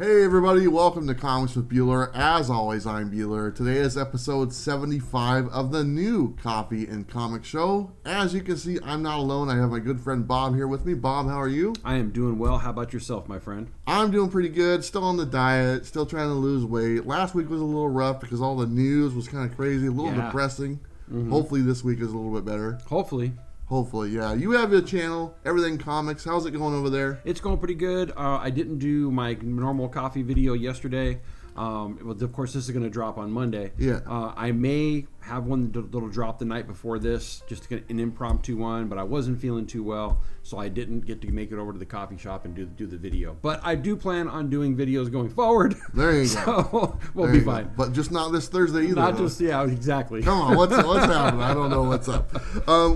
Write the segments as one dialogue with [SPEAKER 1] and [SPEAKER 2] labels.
[SPEAKER 1] Hey everybody, welcome to Comics with Bueller. As always, I'm Bueller. Today is episode 75 of the new Coffee and Comic Show. As you can see, I'm not alone. I have my good friend Bob here with me. Bob, how are you?
[SPEAKER 2] I am doing well. How about yourself, my friend?
[SPEAKER 1] I'm doing pretty good. Still on the diet, still trying to lose weight. Last week was a little rough because all the news was kind of crazy, a little depressing. Hopefully this week is a little bit better. Hopefully, yeah. You have a channel, Everything Comics. How's it going over there?
[SPEAKER 2] It's going pretty good. I didn't do my normal coffee video yesterday. Well, of course, this is going to drop on Monday.
[SPEAKER 1] Yeah.
[SPEAKER 2] I may have one that'll drop the night before this, just to get an impromptu one, but I wasn't feeling too well, so I didn't get to make it over to the coffee shop and do the video. But I do plan on doing videos going forward.
[SPEAKER 1] There you go.
[SPEAKER 2] So we'll be fine.
[SPEAKER 1] But just not this Thursday either.
[SPEAKER 2] Not just, yeah, exactly.
[SPEAKER 1] Come on, what's happening? I don't know what's up.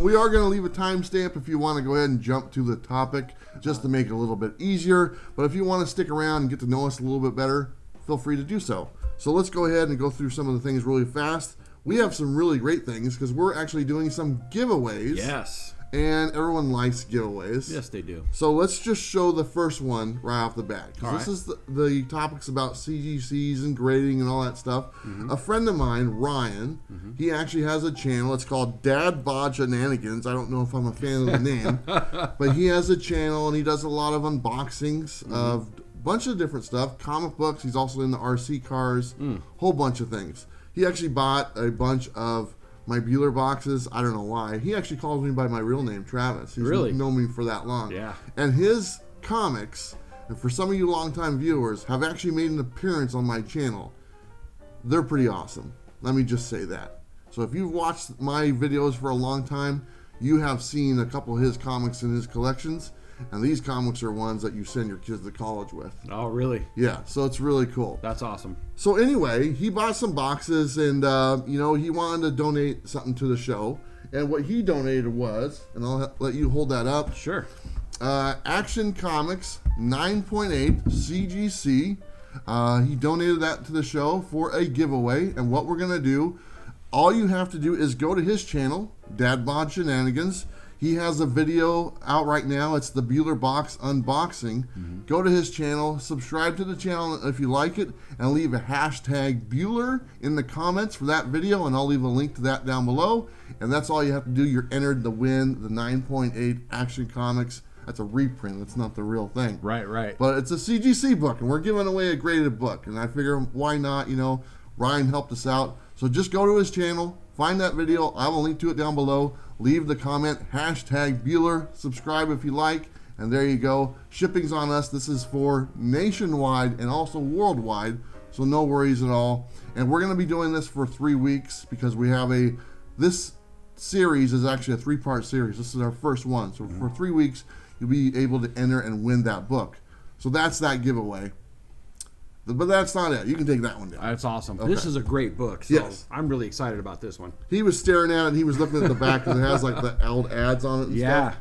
[SPEAKER 1] We are going to leave a timestamp if you want to go ahead and jump to the topic, just to make it a little bit easier. But if you want to stick around and get to know us a little bit better, feel free to do so. So let's go ahead and go through some of the things really fast. We have some really great things because we're actually doing some giveaways.
[SPEAKER 2] Yes.
[SPEAKER 1] And everyone likes giveaways.
[SPEAKER 2] Yes, they do.
[SPEAKER 1] So let's just show the first one right off the bat. Because this is the topics about CGCs and grading and all that stuff. A friend of mine, Ryan, he actually has a channel. It's called Dadbodshenanigans. I don't know if I'm a fan of the name. But he has a channel and he does a lot of unboxings of a bunch of different stuff. Comic books. He's also in the RC cars. Whole bunch of things. He actually bought a bunch of my Bueller boxes. I don't know why. He actually calls me by my real name, Travis. He's known me for that long.
[SPEAKER 2] Yeah.
[SPEAKER 1] And his comics, and for some of you longtime viewers, have actually made an appearance on my channel. They're pretty awesome. Let me just say that. So if you've watched my videos for a long time, you have seen a couple of his comics in his collections. And these comics are ones that you send your kids to college with.
[SPEAKER 2] Oh, really?
[SPEAKER 1] Yeah, so it's really cool.
[SPEAKER 2] That's awesome.
[SPEAKER 1] So anyway, he bought some boxes and, he wanted to donate something to the show. And what he donated was, and I'll let you hold that up.
[SPEAKER 2] Sure.
[SPEAKER 1] Action Comics 9.8 CGC. He donated that to the show for a giveaway. And what we're going to do, all you have to do is go to his channel, Dadbodshenanigans. He has a video out right now. It's the Bueller box unboxing. Go to his channel, subscribe to the channel if you like it, and leave a hashtag Bueller in the comments for that video, and I'll leave a link to that down below. And that's all you have to do. You're entered to win the 9.8 Action Comics. That's a reprint. That's not the real thing.
[SPEAKER 2] Right.
[SPEAKER 1] But it's a CGC book, and we're giving away a graded book. And I figure, why not? Ryan helped us out. So just go to his channel, find that video. I will link to it down below. Leave the comment, hashtag Bueller, subscribe if you like, and there you go. Shipping's on us. This is for nationwide and also worldwide, so no worries at all. And we're going to be doing this for 3 weeks because we have this series is actually a 3-part series. This is our first one. So for 3 weeks, you'll be able to enter and win that book. So that's that giveaway. But that's not it. You can take that one down.
[SPEAKER 2] That's awesome.
[SPEAKER 1] Okay.
[SPEAKER 2] This is a great book. So
[SPEAKER 1] yes.
[SPEAKER 2] I'm really excited about this one.
[SPEAKER 1] He was staring at it. He was looking at the back because it has like the old ads on it and stuff.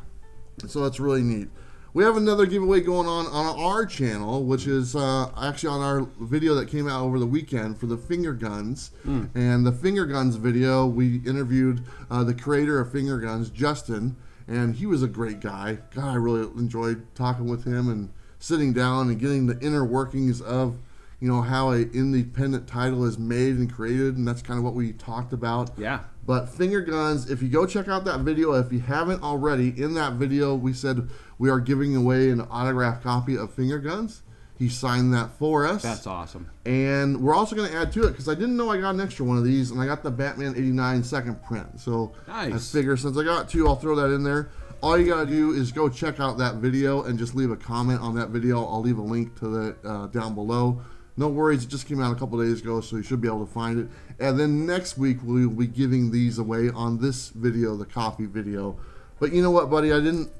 [SPEAKER 1] So that's really neat. We have another giveaway going on our channel, which is actually on our video that came out over the weekend for the finger guns. And the finger guns video, we interviewed the creator of finger guns, Justin, and he was a great guy. God, I really enjoyed talking with him and sitting down and getting the inner workings of how an independent title is made and created, and that's kind of what we talked about.
[SPEAKER 2] Yeah.
[SPEAKER 1] But finger guns, if you go check out that video, if you haven't already, in that video we said we are giving away an autographed copy of finger guns. He signed that for us.
[SPEAKER 2] That's awesome.
[SPEAKER 1] And we're also going to add to it, because I didn't know I got an extra one of these, and I got the Batman 89 second print. So
[SPEAKER 2] nice.
[SPEAKER 1] I figure since I got two, I'll throw that in there. All you got to do is go check out that video and just leave a comment on that video. I'll leave a link to the down below. No worries, it just came out a couple days ago, so you should be able to find it. And then next week, we will be giving these away on this video, the coffee video. But you know what, buddy? I didn't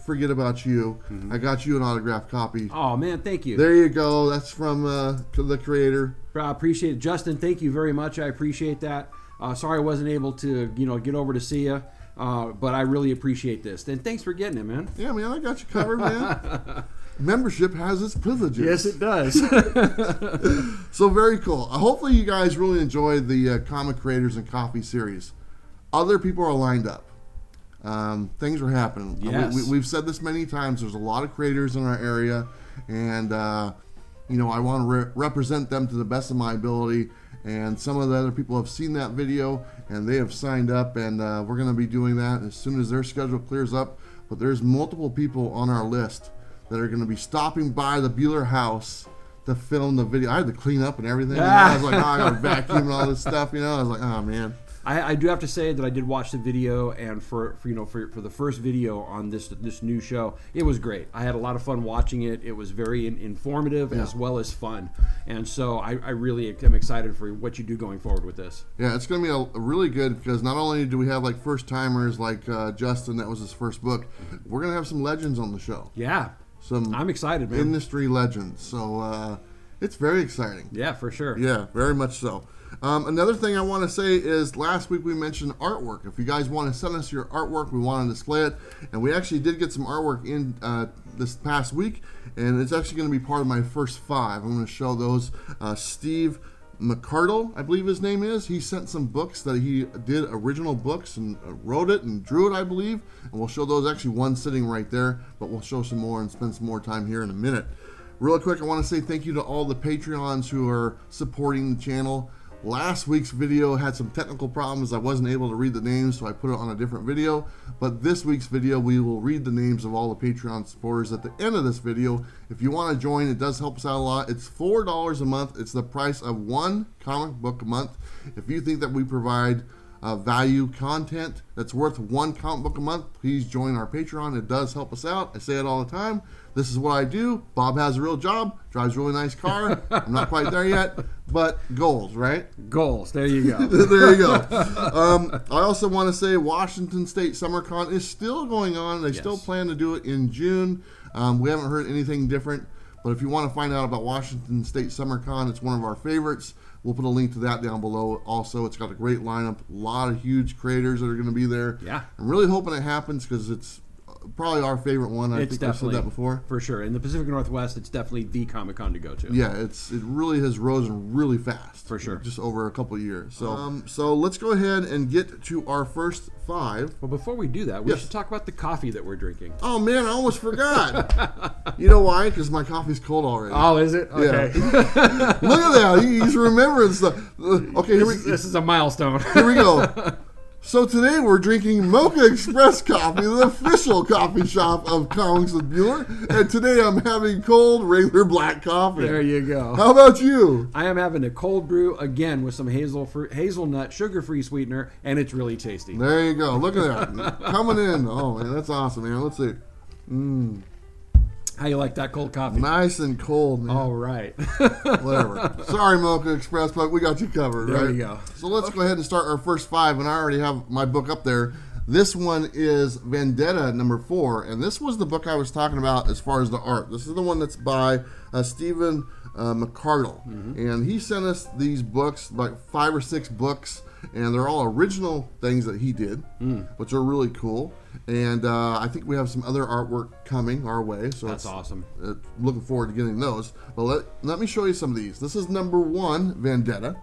[SPEAKER 1] forget about you. I got you an autographed copy.
[SPEAKER 2] Oh, man, thank you.
[SPEAKER 1] There you go. That's from the creator.
[SPEAKER 2] I appreciate it. Justin, thank you very much. I appreciate that. Sorry I wasn't able to, get over to see you. But I really appreciate this. And thanks for getting it, man.
[SPEAKER 1] Yeah, man, I got you covered, man. Membership has its privileges.
[SPEAKER 2] Yes, it does.
[SPEAKER 1] So very cool. Hopefully you guys really enjoyed the Comic Creators and Coffee series. Other people are lined up. Things are happening.
[SPEAKER 2] Yes.
[SPEAKER 1] We've said this many times. There's a lot of creators in our area, and you know, I want to represent them to the best of my ability. And some of the other people have seen that video and they have signed up, and we're going to be doing that as soon as their schedule clears up. But there's multiple people on our list that are going to be stopping by the Bueller house to film the video. I had to clean up and everything. You know? I was like, oh, I got to vacuum and all this stuff. You know, I was like, oh man.
[SPEAKER 2] I do have to say that I did watch the video, and for the first video on this new show, it was great. I had a lot of fun watching it. It was very informative as well as fun, and so I really am excited for what you do going forward with this.
[SPEAKER 1] Yeah, it's going to be a really good, because not only do we have like first timers like Justin, that was his first book, we're going to have some legends on the show.
[SPEAKER 2] Yeah, I'm excited, man.
[SPEAKER 1] Industry legends. So it's very exciting.
[SPEAKER 2] Yeah, for sure.
[SPEAKER 1] Yeah, very much so. Another thing I want to say is last week we mentioned artwork. If you guys want to send us your artwork, we want to display it. And we actually did get some artwork in this past week, and it's actually going to be part of my first 5. I'm going to show those. Steve Mcardle, I believe his name is. He sent some books that he did, original books, and wrote it and drew it, I believe. And we'll show those, actually one sitting right there, but we'll show some more and spend some more time here in a minute. Real quick, I want to say thank you to all the Patreons who are supporting the channel. Last week's video had some technical problems. I wasn't able to read the names, so I put it on a different video. But this week's video, we will read the names of all the Patreon supporters at the end of this video. If you want to join, it does help us out a lot. It's $4 a month. It's the price of one comic book a month. If you think that we provide value content that's worth one comic book a month, please join our Patreon. It does help us out. I say it all the time. This is what I do. Bob has a real job, drives a really nice car. I'm not quite there yet, but goals, right?
[SPEAKER 2] Goals. There you go.
[SPEAKER 1] There you go. I also want to say Washington State SummerCon is still going on. They still plan to do it in June. We haven't heard anything different, but if you want to find out about Washington State SummerCon, it's one of our favorites. We'll put a link to that down below. Also, it's got a great lineup, a lot of huge creators that are going to be there.
[SPEAKER 2] Yeah.
[SPEAKER 1] I'm really hoping it happens because it's probably our favorite one. I think I've said that before.
[SPEAKER 2] For sure. In the Pacific Northwest, it's definitely the Comic-Con to go to.
[SPEAKER 1] Yeah, it really has risen really fast.
[SPEAKER 2] For sure.
[SPEAKER 1] Just over a couple of years. So let's go ahead and get to our first 5.
[SPEAKER 2] Well, before we do that, we should talk about the coffee that we're drinking.
[SPEAKER 1] Oh, man, I almost forgot. You know why? Because my coffee's cold already.
[SPEAKER 2] Oh, is it? Okay.
[SPEAKER 1] Yeah. Look at that. He's remembering stuff. Okay,
[SPEAKER 2] this is a milestone.
[SPEAKER 1] Here we go. So today we're drinking Mocha Express coffee, the official coffee shop of Comics with Bueller. And today I'm having cold, regular black coffee.
[SPEAKER 2] There you go.
[SPEAKER 1] How about you?
[SPEAKER 2] I am having a cold brew, again, with some hazelnut, sugar-free sweetener, and it's really tasty.
[SPEAKER 1] There you go. Look at that. Coming in. Oh, man, that's awesome, man. Let's see.
[SPEAKER 2] How you like that cold coffee?
[SPEAKER 1] Nice and cold, man.
[SPEAKER 2] All right.
[SPEAKER 1] Whatever. Sorry, Mocha Express, but we got you covered, right?
[SPEAKER 2] There you go.
[SPEAKER 1] So let's go ahead and start our first 5, and I already have my book up there. This one is Vendetta number 4, and this was the book I was talking about as far as the art. This is the one that's by Stephen Mcardle, and he sent us these books, like 5 or 6 books, and they're all original things that he did, which are really cool. And I think we have some other artwork coming our way. So
[SPEAKER 2] that's awesome.
[SPEAKER 1] Looking forward to getting those. But let me show you some of these. This is number 1, Vendetta.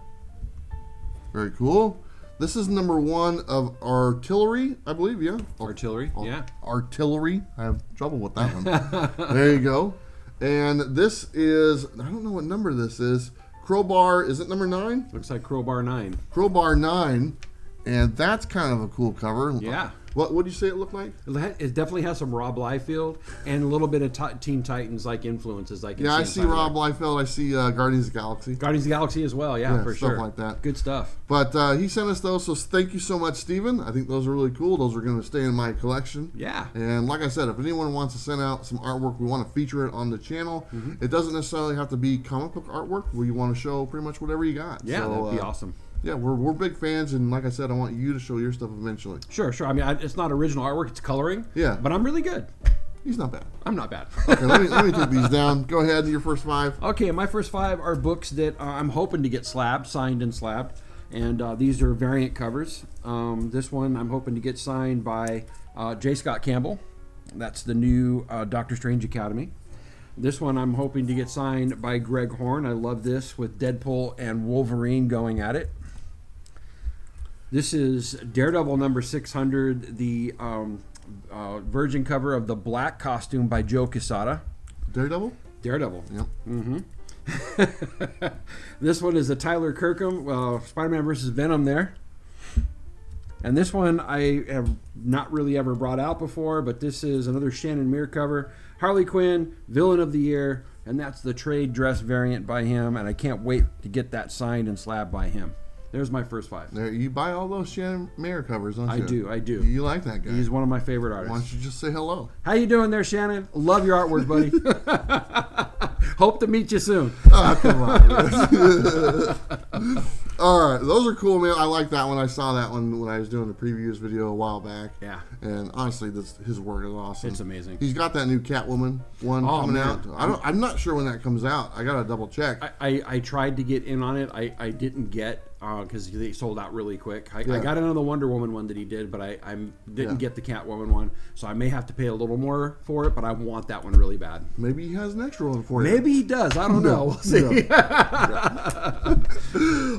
[SPEAKER 1] Very cool. This is number 1 of Artillery, I believe, yeah?
[SPEAKER 2] Artillery, yeah.
[SPEAKER 1] Artillery. I have trouble with that one. There you go. And this is, I don't know what number this is. Crowbar, is it number 9?
[SPEAKER 2] Looks like Crowbar 9.
[SPEAKER 1] Crowbar 9. And that's kind of a cool cover.
[SPEAKER 2] Yeah.
[SPEAKER 1] What would you say it looked like?
[SPEAKER 2] It definitely has some Rob Liefeld and a little bit of Teen Titans like influences. Like
[SPEAKER 1] I see Rob Liefeld. I see Guardians of the Galaxy.
[SPEAKER 2] Guardians of the Galaxy as well. Yeah, for
[SPEAKER 1] stuff
[SPEAKER 2] sure.
[SPEAKER 1] Like that.
[SPEAKER 2] Good stuff.
[SPEAKER 1] But he sent us those, so thank you so much, Stephen. I think those are really cool. Those are going to stay in my collection.
[SPEAKER 2] Yeah.
[SPEAKER 1] And like I said, if anyone wants to send out some artwork, we want to feature it on the channel. It doesn't necessarily have to be comic book artwork. We want to show pretty much whatever you got.
[SPEAKER 2] Yeah,
[SPEAKER 1] so,
[SPEAKER 2] that'd be awesome.
[SPEAKER 1] Yeah, we're big fans, and like I said, I want you to show your stuff eventually.
[SPEAKER 2] Sure. I mean, it's not original artwork; it's coloring.
[SPEAKER 1] Yeah.
[SPEAKER 2] But I'm really good.
[SPEAKER 1] He's not bad.
[SPEAKER 2] I'm not bad.
[SPEAKER 1] Okay, let me take these down. Go ahead, your first 5.
[SPEAKER 2] Okay, my first 5 are books that I'm hoping to get signed and slabbed, and these are variant covers. This one I'm hoping to get signed by J. Scott Campbell. That's the new Doctor Strange Academy. This one I'm hoping to get signed by Greg Horn. I love this with Deadpool and Wolverine going at it. This is Daredevil number 600, the virgin cover of the black costume by Joe Quesada.
[SPEAKER 1] Daredevil?
[SPEAKER 2] Daredevil.
[SPEAKER 1] Yep.
[SPEAKER 2] This one is a Tyler Kirkham, Spider-Man versus Venom there. And this one I have not really ever brought out before, but this is another Shannon Muir cover. Harley Quinn, Villain of the Year, and that's the trade dress variant by him, and I can't wait to get that signed and slabbed by him. There's my first 5.
[SPEAKER 1] There, you buy all those Shannon Mayer covers, don't you?
[SPEAKER 2] I do.
[SPEAKER 1] You like that guy.
[SPEAKER 2] He's one of my favorite artists.
[SPEAKER 1] Why don't you just say hello?
[SPEAKER 2] How you doing there, Shannon? Love your artwork, buddy. Hope to meet you soon.
[SPEAKER 1] Oh, come on. All right, those are cool, man. I like that one. I saw that one when I was doing the previews video a while back.
[SPEAKER 2] Yeah.
[SPEAKER 1] And honestly, his work is awesome.
[SPEAKER 2] It's amazing.
[SPEAKER 1] He's got that new Catwoman one coming out. I'm not sure when that comes out. I gotta double check.
[SPEAKER 2] I tried to get in on it. I didn't get because they sold out really quick. I got in on the Wonder Woman one that he did, but I didn't get the Catwoman one. So I may have to pay a little more for it, but I want that one really bad.
[SPEAKER 1] Maybe he has an extra one for you.
[SPEAKER 2] Maybe he does. I don't know. We'll see.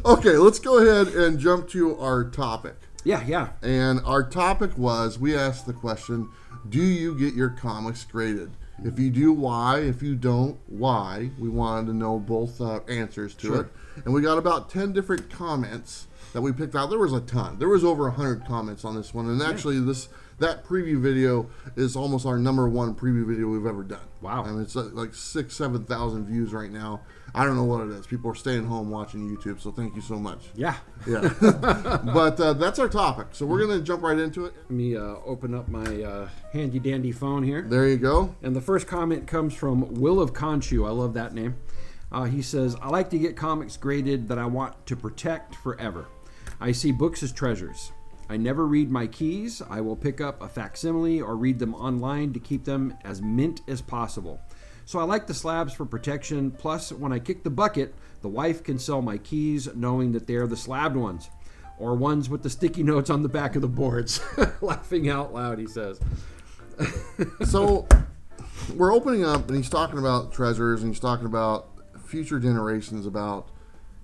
[SPEAKER 1] Okay, let's go ahead and jump to our topic.
[SPEAKER 2] Yeah.
[SPEAKER 1] And our topic was, we asked the question, do you get your comics graded? If you do, why? If you don't, why? We wanted to know both answers to it. And we got about 10 different comments that we picked out. There was a ton. There was over 100 comments on this one. And actually, that preview video is almost our #1 preview video we've ever done.
[SPEAKER 2] Wow.
[SPEAKER 1] And it's like 6,000-7,000 views right now. I don't know what it is. People are staying home watching YouTube, so thank you so much.
[SPEAKER 2] Yeah.
[SPEAKER 1] But that's our topic. So we're going to jump right into it.
[SPEAKER 2] Let me open up my handy-dandy phone here.
[SPEAKER 1] There you go.
[SPEAKER 2] And the first comment comes from Will of Conchu. I love that name. He says, I like to get comics graded that I want to protect forever. I see books as treasures. I never read my keys. I will pick up a facsimile or read them online to keep them as mint as possible. So I like the slabs for protection. Plus, when I kick the bucket, the wife can sell my keys knowing that they're the slabbed ones or ones with the sticky notes on the back of the boards. Laughing out loud, he says.
[SPEAKER 1] So we're opening up, and he's talking about treasures, and he's talking about future generations about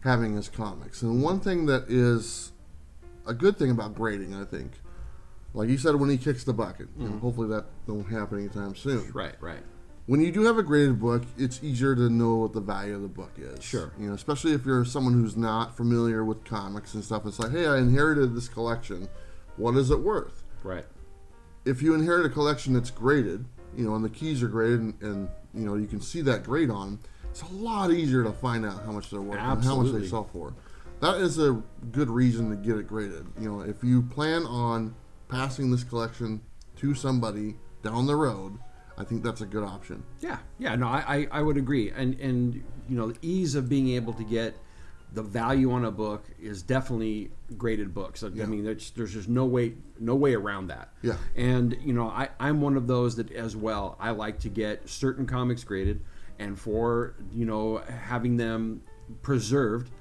[SPEAKER 1] having his comics. And one thing that is a good thing about grading, I think, like he said, when he kicks the bucket, and hopefully that won't happen anytime soon.
[SPEAKER 2] Right.
[SPEAKER 1] When you do have a graded book, it's easier to know what the value of the book is.
[SPEAKER 2] Sure.
[SPEAKER 1] You know, especially if you're someone who's not familiar with comics and stuff. It's like, hey, I inherited this collection. What is it worth?
[SPEAKER 2] Right.
[SPEAKER 1] If you inherit a collection that's graded, you know, and the keys are graded, and you know, you can see that grade on them, it's a lot easier to find out how much they're worth and how much they sell for. That is a good reason to get it graded. You know, if you plan on passing this collection to somebody down the road, I think that's a good option. Yeah, no, I would agree. And you know, the ease of being able to get the value on a book is definitely graded books. I mean, there's just no way around that. Yeah. And you know, I'm one of those that as well. I like to get certain comics graded, and for you know having them preserved,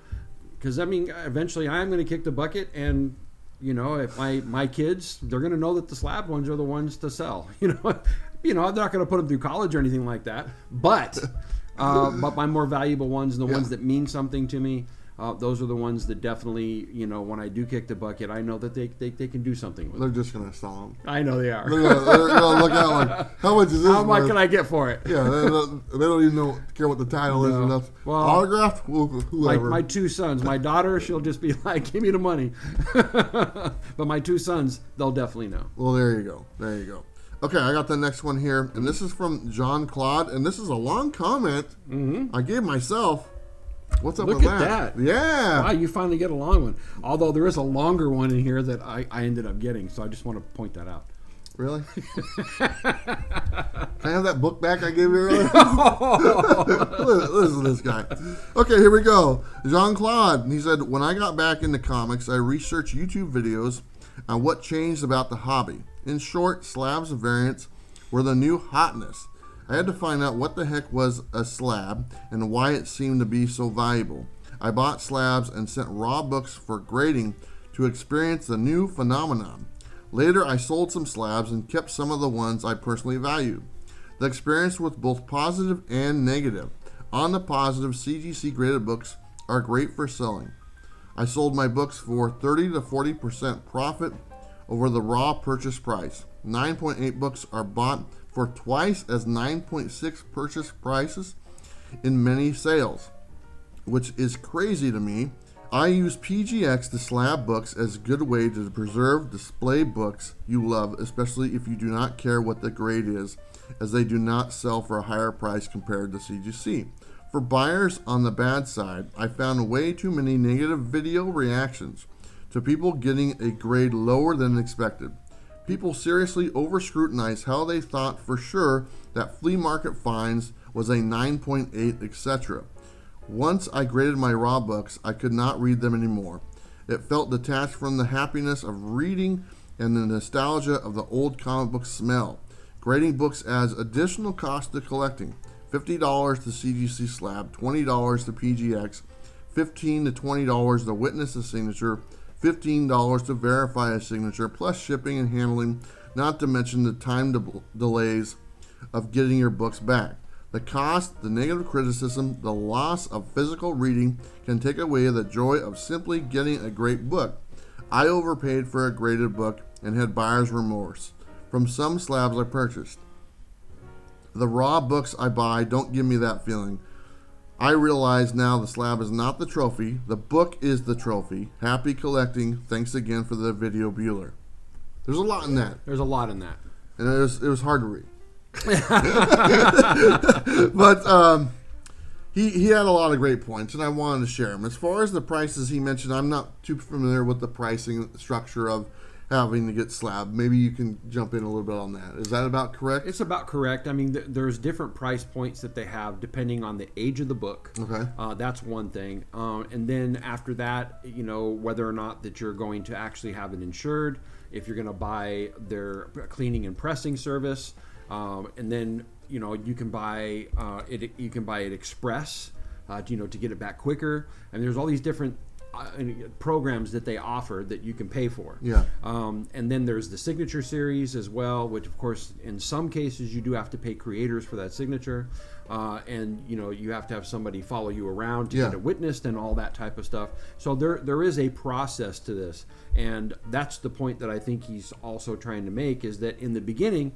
[SPEAKER 1] because I mean, eventually I'm going to kick the bucket, and you know, if my kids, they're going to know that the slab ones are the ones to sell. You know, I'm not going to put them through college or anything like that, but my more valuable ones and the ones that mean something to me, those are the ones that definitely, you know, when I do kick the bucket, I know that they can do something with. They're just going to sell them. I know they are. They're gonna look at like, how much is this? How much can I get for it? Yeah, they don't even care what the title is or nothing. Well, autographed, whoever. My two sons. My daughter, she'll just be like, give me the money. But my two sons, they'll definitely know. Well, there you go. Okay, I got the next one here, and this is from John Claude, and this is a long comment I gave myself. What's up with that? Look at that. Yeah. Wow, you finally get a long one. Although there is a longer one in here that I ended up getting, so I just want to point that out. Really? Can I have that book back I gave you earlier? Listen to this guy. Okay, here we go. Jean Claude, he said, when I got back into comics, I researched YouTube videos on what changed about the hobby. In short, slabs and variants were the new hotness. I had to find out what the heck was a slab and why it seemed to be so valuable. I bought slabs and sent raw books for grading to experience the new phenomenon. Later, I sold some slabs and kept some of the ones I personally valued. The experience was both positive and negative. On the positive, CGC graded books are great for selling. I sold my books for 30 to 40% profit over the raw purchase price. 9.8 books are bought for twice as 9.6 purchase prices in many sales. which is crazy to me. I use PGX to slab books as a good way to preserve, display books you love, especially if you do not care what the grade is, as they do not sell for a higher price compared to CGC. For buyers on the bad side, I found way too many negative video reactions to people getting a grade lower than expected. People seriously over-scrutinize how they thought for sure that flea market finds was a 9.8, etc. Once I graded my raw books, I could not read them anymore. It felt detached from the happiness of reading and the nostalgia of the old comic book smell. Grading books adds additional cost to collecting. $50 to CGC slab, $20 to PGX, $15 to $20 to witness a signature, $15 to verify a signature, plus shipping and handling, not to mention the time delays of getting your books back. The cost, the negative criticism, the loss of physical reading can take away the joy of simply getting a great book. I overpaid for a graded book and had buyer's remorse from some slabs I purchased. The raw books I buy don't give me that feeling. I realize now the slab is not the trophy. The book is the trophy. Happy collecting. Thanks again for the video, Bueller. There's a lot in that.
[SPEAKER 2] There's a lot in that.
[SPEAKER 1] And it was hard to read. But he had a lot of great points, and I wanted to share them. As far as the prices he mentioned, I'm not too familiar with the pricing structure of having to get slab. Maybe you can jump in a little bit on that. Is that about correct?
[SPEAKER 2] It's about correct. I mean, there's different price points that they have depending on the age of the book.
[SPEAKER 1] Okay.
[SPEAKER 2] That's one thing. And then after that, whether or not that you're going to actually have it insured, if you're going to buy their cleaning and pressing service, and then you can buy it. You can buy it express, to get it back quicker. And there's all these different programs that they offer that you can pay for.
[SPEAKER 1] Yeah.
[SPEAKER 2] And then there's the signature series as well, which of course in some cases you do have to pay creators for that signature, and you have to have somebody follow you around to get it witnessed and all that type of stuff. So there is a process to this, and that's the point that I think he's also trying to make, is that in the beginning,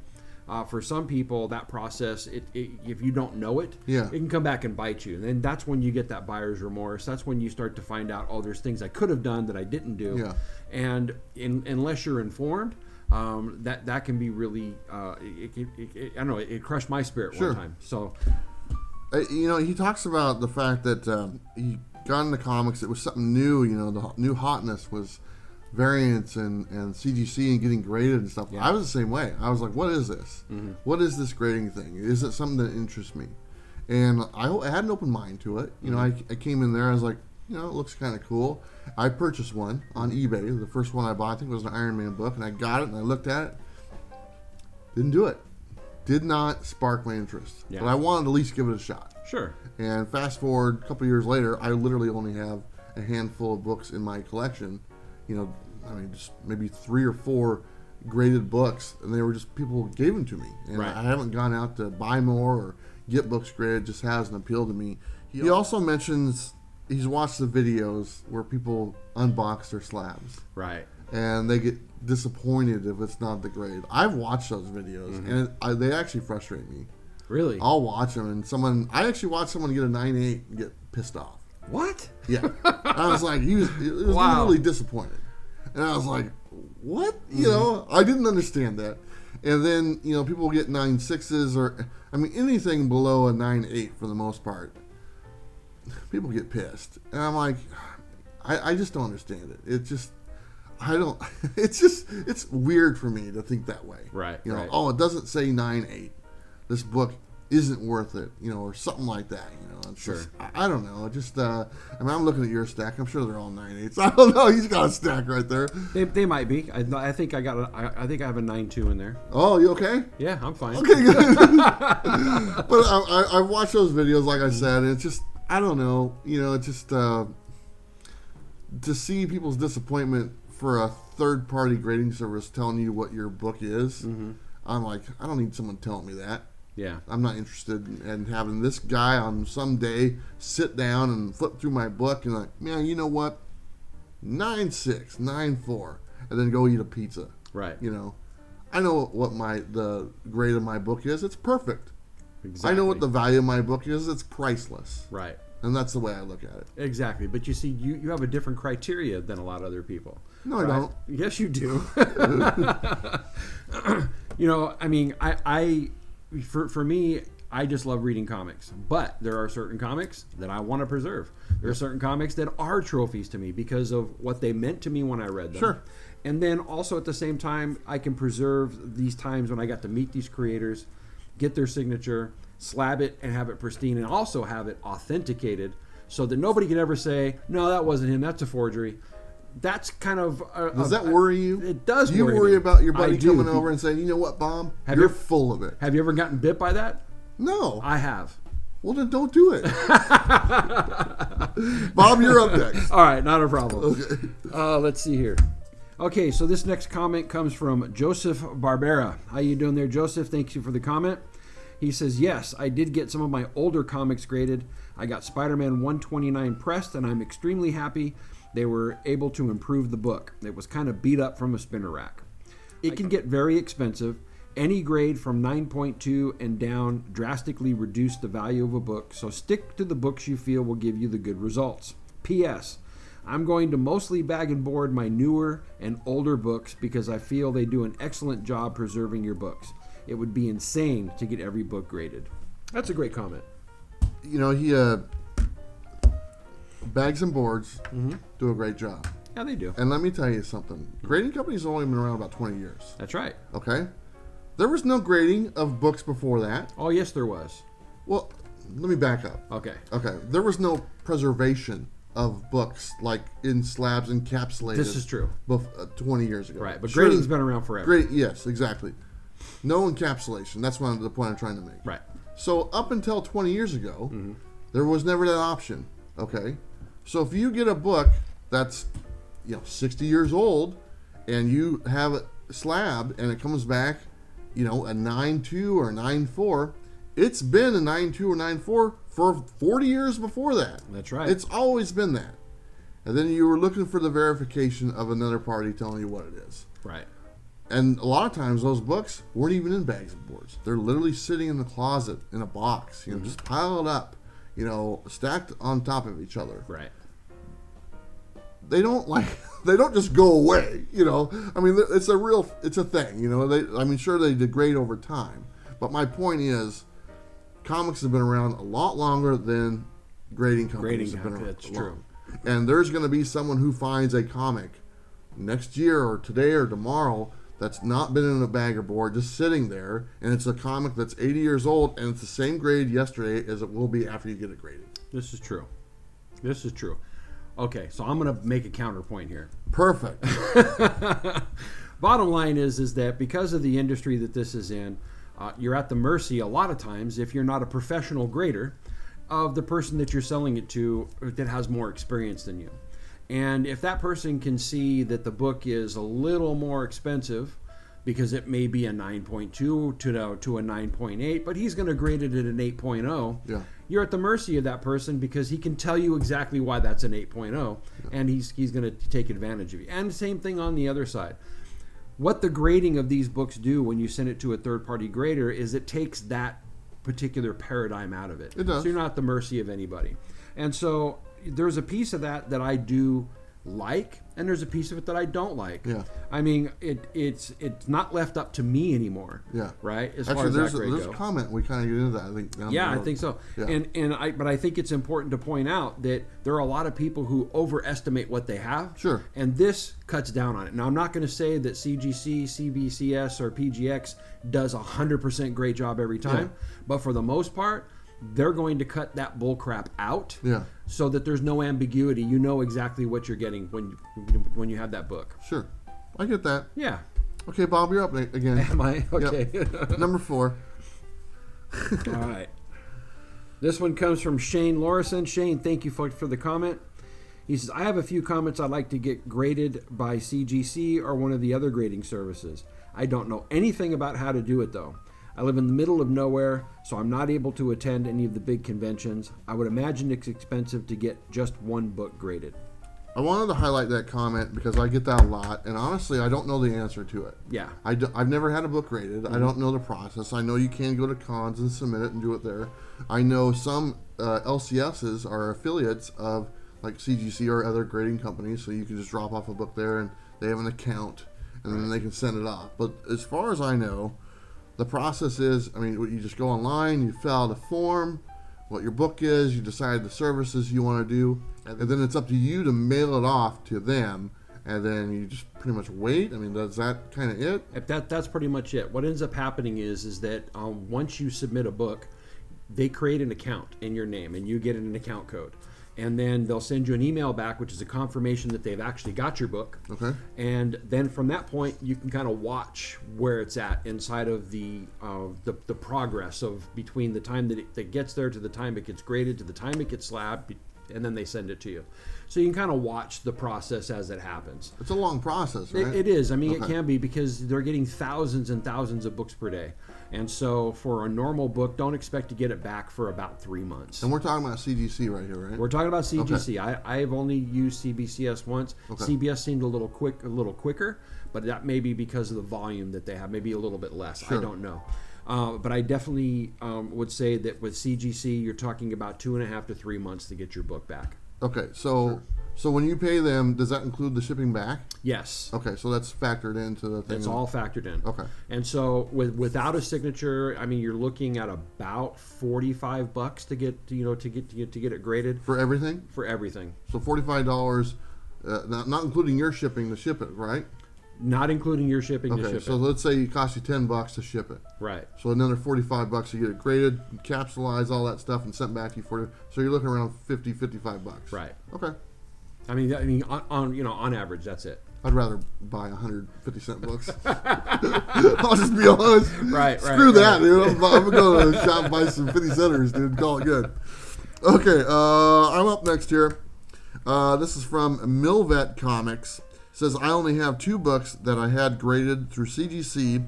[SPEAKER 2] for some people, that process, if you don't know it, it can come back and bite you. And then that's when you get that buyer's remorse. That's when you start to find out, there's things I could have done that I didn't do. Yeah. And unless you're informed, that can be really, I don't know, it crushed my spirit one time. So,
[SPEAKER 1] he talks about the fact that he got into comics. It was something new. The new hotness was variants and CGC and getting graded and stuff. I was the same way. I was like, what is this? Mm-hmm. What is this grading thing? Is it something that interests me? And I had an open mind to it. I came in there, I was like, it looks kind of cool. I purchased one on eBay. The first one I bought, I think, was an Iron Man book, and I got it and I looked at it. Didn't do it. Did not spark my interest. But I wanted to at least give it a shot.
[SPEAKER 2] Sure.
[SPEAKER 1] And fast forward a couple years later, I literally only have a handful of books in my collection. Just maybe 3 or 4 graded books, and they were just people gave them to me, and I haven't gone out to buy more or get books graded. It just hasn't appealed to me. He also mentions he's watched the videos where people unbox their slabs, right, and they get disappointed if it's not the grade. I've watched those videos, and they actually frustrate me. Really, I'll watch them, and I actually watched someone get a 9.8 and get pissed off.
[SPEAKER 2] What?
[SPEAKER 1] Yeah. I was like, he was really disappointed. And I was like, what? I didn't understand that. And then, people get 9.6s or, anything below a 9.8 for the most part. People get pissed. And I'm like, I just don't understand it. It's weird for me to think that way. Right. It doesn't say 9.8. This book isn't worth it, or something like that, Just, I don't know. Just, I'm looking at your stack. I'm sure they're all 9.8s. I don't know. He's got a stack right there.
[SPEAKER 2] They might be. I think I have a 9.2 in there.
[SPEAKER 1] Oh, you okay?
[SPEAKER 2] Yeah, I'm fine.
[SPEAKER 1] Okay, good. But I've watched those videos, like I said, and it's just, I don't know. It's just to see people's disappointment for a third-party grading service telling you what your book is. Mm-hmm. I'm like, I don't need someone telling me that. Yeah, I'm not interested in having this guy on some day sit down and flip through my book and like, man, you know what? 9.6, 9.4, and then go eat a pizza. Right. I know what the grade of my book is. It's perfect. Exactly. I know what the value of my book is. It's priceless. Right. And that's the way I look at it.
[SPEAKER 2] Exactly. But you see, you have a different criteria than a lot of other people.
[SPEAKER 1] No, I don't.
[SPEAKER 2] Yes, you do. You know, I mean, for me, I just love reading comics. But there are certain comics that I want to preserve. There are certain comics that are trophies to me because of what they meant to me when I read them.
[SPEAKER 1] Sure.
[SPEAKER 2] And then also at the same time, I can preserve these times when I got to meet these creators, get their signature, slab it, and have it pristine, and also have it authenticated so that nobody can ever say, no, that wasn't him, that's a forgery. That's kind of...
[SPEAKER 1] Does that worry you?
[SPEAKER 2] It does
[SPEAKER 1] Do you worry
[SPEAKER 2] me.
[SPEAKER 1] about your buddy
[SPEAKER 2] I do.
[SPEAKER 1] coming over and saying, you know what, Bob? You're full of it.
[SPEAKER 2] Have you ever gotten bit by that?
[SPEAKER 1] No.
[SPEAKER 2] I have.
[SPEAKER 1] Well, then don't do it. Bob, you're up next.
[SPEAKER 2] All right, not a problem.
[SPEAKER 1] Okay.
[SPEAKER 2] Let's see here. Okay, so this next comment comes from Joseph Barbera. How you doing there, Joseph? Thank you for the comment. He says, yes, I did get some of my older comics graded. I got Spider-Man 129 pressed, and I'm extremely happy they were able to improve the book. It was kind of beat up from a spinner rack. It can get very expensive. Any grade from 9.2 and down drastically reduce the value of a book, so stick to the books you feel will give you the good results. P.S. I'm going to mostly bag and board my newer and older books because I feel they do an excellent job preserving your books. It would be insane to get every book graded. That's a great comment.
[SPEAKER 1] You know, he bags and boards do a great job.
[SPEAKER 2] Yeah, they do.
[SPEAKER 1] And let me tell you something. Grading companies have only been around about 20 years.
[SPEAKER 2] That's right.
[SPEAKER 1] Okay? There was no grading of books before that.
[SPEAKER 2] Oh, yes, there was.
[SPEAKER 1] Well, let me back up.
[SPEAKER 2] Okay.
[SPEAKER 1] Okay. There was no preservation of books like in slabs encapsulated.
[SPEAKER 2] This is true.
[SPEAKER 1] 20 years ago.
[SPEAKER 2] Right, but grading's been around forever.
[SPEAKER 1] Yes, exactly. No encapsulation. That's the point I'm trying to make.
[SPEAKER 2] Right.
[SPEAKER 1] So up until 20 years ago, there was never that option. Okay. So if you get a book that's 60 years old and you have it slabbed and it comes back, a 9.2 or 9.4, it's been a 9.2 or 9.4 for 40 years before that.
[SPEAKER 2] That's right.
[SPEAKER 1] It's always been that. And then you were looking for the verification of another party telling you what it is.
[SPEAKER 2] Right.
[SPEAKER 1] And a lot of times those books weren't even in bags and boards. They're literally sitting in the closet in a box, just piled up, stacked on top of each other.
[SPEAKER 2] Right.
[SPEAKER 1] They don't just go away, I mean, it's a thing, sure they degrade over time. But my point is, comics have been around a lot longer than grading companies have been around.
[SPEAKER 2] That's true.
[SPEAKER 1] And there's going to be someone who finds a comic next year or today or tomorrow that's not been in a bag or board, just sitting there, and it's a comic that's 80 years old, and it's the same grade yesterday as it will be after you get it graded.
[SPEAKER 2] This is true. Okay, so I'm going to make a counterpoint here.
[SPEAKER 1] Perfect.
[SPEAKER 2] Bottom line is that because of the industry that this is in, you're at the mercy a lot of times, if you're not a professional grader, of the person that you're selling it to that has more experience than you. And if that person can see that the book is a little more expensive because it may be a 9.2 to a 9.8, but he's going to grade it at an 8.0,
[SPEAKER 1] Yeah.
[SPEAKER 2] you're at the mercy of that person because he can tell you exactly why that's an 8.0, and he's going to take advantage of you. And the same thing on the other side. What the grading of these books do when you send it to a third-party grader is it takes that particular paradigm out of it.
[SPEAKER 1] It does.
[SPEAKER 2] So you're not at the mercy of anybody. And so there's a piece of that I do like, and there's a piece of it that I don't like.
[SPEAKER 1] Yeah.
[SPEAKER 2] I mean, it's not left up to me anymore.
[SPEAKER 1] Yeah.
[SPEAKER 2] Right? As
[SPEAKER 1] Actually,
[SPEAKER 2] far as
[SPEAKER 1] there's
[SPEAKER 2] that grade
[SPEAKER 1] a
[SPEAKER 2] goes.
[SPEAKER 1] comment we kind of get into that. I think.
[SPEAKER 2] Yeah, I think so.
[SPEAKER 1] Yeah.
[SPEAKER 2] But I think it's important to point out that there are a lot of people who overestimate what they have.
[SPEAKER 1] Sure.
[SPEAKER 2] And this cuts down on it. Now, I'm not going to say that CGC, CBCS, or PGX does 100% great job every time, but for the most part, they're going to cut that bull crap out.
[SPEAKER 1] Yeah.
[SPEAKER 2] So that there's no ambiguity. You know exactly what you're getting when you have that book.
[SPEAKER 1] Sure. I get that.
[SPEAKER 2] Yeah.
[SPEAKER 1] Okay, Bob, you're up again.
[SPEAKER 2] Am I? Okay.
[SPEAKER 1] Yep. Number 4.
[SPEAKER 2] All right. This one comes from Shane Lorison. Shane, thank you for the comment. He says, I have a few comments I'd like to get graded by CGC or one of the other grading services. I don't know anything about how to do it, though. I live in the middle of nowhere, so I'm not able to attend any of the big conventions. I would imagine it's expensive to get just one book graded.
[SPEAKER 1] I wanted to highlight that comment because I get that a lot, and honestly, I don't know the answer to it.
[SPEAKER 2] Yeah.
[SPEAKER 1] I've never had a book graded. I don't know the process. I know you can go to cons and submit it and do it there. I know some LCSs are affiliates of like CGC or other grading companies, so you can just drop off a book there, and they have an account, and then they can send it off. But as far as I know, the process is, I mean, you just go online, you fill out a form, what your book is, you decide the services you want to do, and then it's up to you to mail it off to them, and then you just pretty much wait. I mean, is that kind of it?
[SPEAKER 2] That's pretty much it. What ends up happening is that once you submit a book, they create an account in your name, and you get an account code. And then they'll send you an email back, which is a confirmation that they've actually got your book.
[SPEAKER 1] Okay.
[SPEAKER 2] And then from that point, you can kind of watch where it's at inside of the progress of between the time that it gets there to the time it gets graded to the time it gets slabbed, and then they send it to you. So you can kind of watch the process as it happens.
[SPEAKER 1] It's a long process, right?
[SPEAKER 2] It is. I mean,
[SPEAKER 1] Okay.
[SPEAKER 2] It can be because they're getting thousands and thousands of books per day. And so for a normal book, don't expect to get it back for about 3 months.
[SPEAKER 1] And we're talking about CGC right here, right?
[SPEAKER 2] We're talking about CGC. Okay. I've only used CBCS once. Okay. CBS seemed a little quicker, but that may be because of the volume that they have, maybe a little bit less. Sure. I don't know. But I definitely would say that with CGC, you're talking about 2.5 to 3 months to get your book back.
[SPEAKER 1] Okay, so when you pay them, does that include the shipping back?
[SPEAKER 2] Yes.
[SPEAKER 1] Okay, so that's factored into the thing.
[SPEAKER 2] It's all factored in.
[SPEAKER 1] Okay.
[SPEAKER 2] And so without a signature, I mean, you're looking at about $45 to get it graded
[SPEAKER 1] for everything.
[SPEAKER 2] For everything.
[SPEAKER 1] So $45, not including your shipping to ship it, right?
[SPEAKER 2] Not including your shipping to ship
[SPEAKER 1] so let's say it costs you $10 to ship it.
[SPEAKER 2] Right.
[SPEAKER 1] So another $45 to get it graded, capsulized, all that stuff, and sent back to you so you're looking around $55.
[SPEAKER 2] Right.
[SPEAKER 1] Okay.
[SPEAKER 2] I mean, on average, that's it.
[SPEAKER 1] I'd rather buy 150-cent books. I'll just be honest.
[SPEAKER 2] Right.
[SPEAKER 1] Screw that, dude. I'm gonna go to the shop and buy some 50-centers, dude. Call it good. Okay, I'm up next here. This is from Milvet Comics. It says, I only have 2 books that I had graded through CGC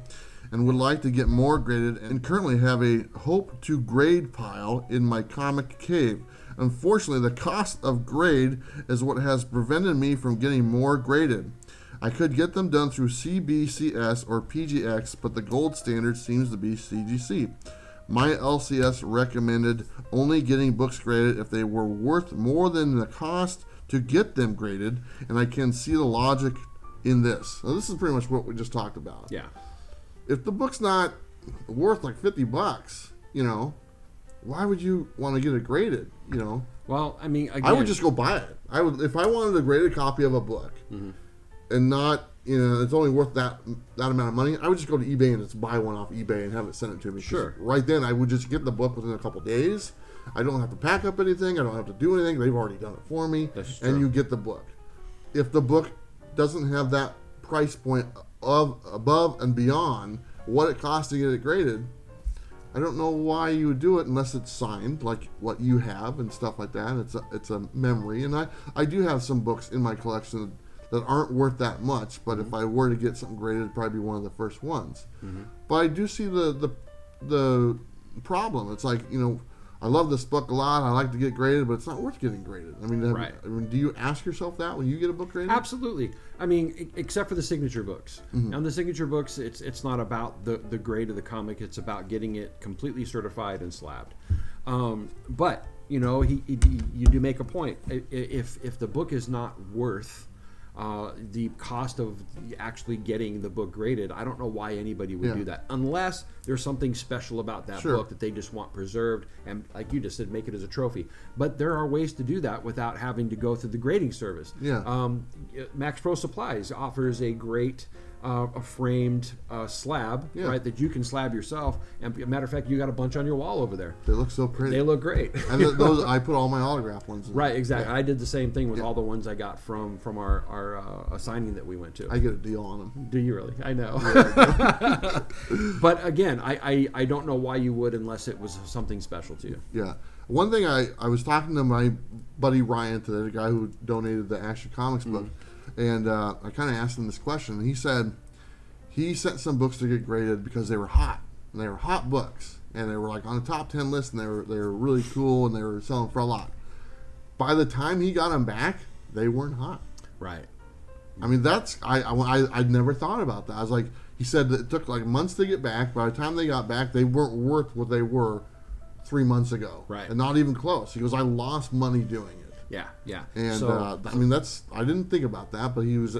[SPEAKER 1] and would like to get more graded, and currently have a hope to grade pile in my comic cave. Unfortunately, the cost of grade is what has prevented me from getting more graded. I could get them done through CBCS or PGX, but the gold standard seems to be CGC. My LCS recommended only getting books graded if they were worth more than the cost to get them graded, and I can see the logic in this. So this is pretty much what we just talked about.
[SPEAKER 2] Yeah.
[SPEAKER 1] If the book's not worth like $50, why would you want to get it graded?
[SPEAKER 2] Well, I mean, again,
[SPEAKER 1] I would just go buy it. I would, if I wanted a graded copy of a book, and not, it's only worth that amount of money, I would just go to eBay and just buy one off eBay and have it sent it to me.
[SPEAKER 2] Sure.
[SPEAKER 1] Right then, I would just get the book within a couple days. I don't have to pack up anything. I don't have to do anything. They've already done it for me.
[SPEAKER 2] That's true.
[SPEAKER 1] And you get the book. If the book doesn't have that price point of above and beyond what it costs to get it graded, I don't know why you would do it unless it's signed, like what you have and stuff like that. It's a memory. And I do have some books in my collection that aren't worth that much, but if I were to get something graded, it'd probably be one of the first ones. But I do see the problem. It's like, I love this book a lot. I like to get graded, but it's not worth getting graded. I mean, do you ask yourself that when you get a book graded?
[SPEAKER 2] Absolutely. I mean, except for the signature books. Now, the signature books, it's not about the grade of the comic. It's about getting it completely certified and slabbed. But you do make a point. If the book is not worth the cost of actually getting the book graded, I don't know why anybody would do that, unless there's something special about that book that they just want preserved, and like you just said, make it as a trophy. But there are ways to do that without having to go through the grading service. Max Pro Supplies offers a great a framed slab, right, that you can slab yourself. And matter of fact, you got a bunch on your wall over there.
[SPEAKER 1] They look so pretty.
[SPEAKER 2] They look great.
[SPEAKER 1] And those, I put all my autograph ones in.
[SPEAKER 2] Right, exactly. I did the same thing with all the ones I got from our signing that we went to.
[SPEAKER 1] I get a deal on them.
[SPEAKER 2] Do you really? I know. But again, I don't know why you would unless it was something special to you.
[SPEAKER 1] Yeah. One thing, I was talking to my buddy Ryan today, the guy who donated the Action Comics book, and I kind of asked him this question. He said he sent some books to get graded because they were hot. And they were hot books. And they were like on the top 10 list, and they were really cool, and they were selling for a lot. By the time he got them back, they weren't hot.
[SPEAKER 2] Right.
[SPEAKER 1] I mean, that's I'd never thought about that. I was like, he said that it took like months to get back. By the time they got back, they weren't worth what they were 3 months ago.
[SPEAKER 2] Right.
[SPEAKER 1] And not even close. He goes, I lost money doing it.
[SPEAKER 2] Yeah, yeah.
[SPEAKER 1] And
[SPEAKER 2] so,
[SPEAKER 1] I mean, I didn't think about that, but he was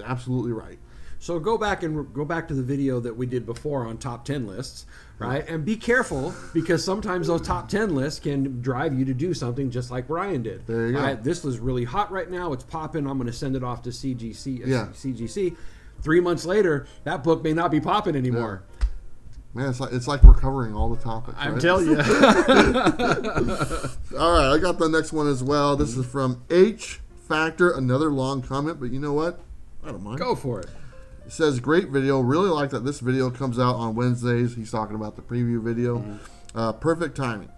[SPEAKER 1] absolutely right.
[SPEAKER 2] So go back to the video that we did before on top 10 lists, right? And be careful, because sometimes those top 10 lists can drive you to do something just like Brian did.
[SPEAKER 1] There you go.
[SPEAKER 2] Right? This is really hot right now. It's popping. I'm going to send it off to CGC.
[SPEAKER 1] Yeah.
[SPEAKER 2] CGC. 3 months later, that book may not be popping anymore.
[SPEAKER 1] Yeah. Man, it's like we're covering all the topics.
[SPEAKER 2] I'm
[SPEAKER 1] right?
[SPEAKER 2] telling you.
[SPEAKER 1] All right, I got the next one as well. This is from H Factor. Another long comment, but you know what? I don't mind.
[SPEAKER 2] Go for it.
[SPEAKER 1] It says, great video. Really like that this video comes out on Wednesdays. He's talking about the preview video. Perfect timing.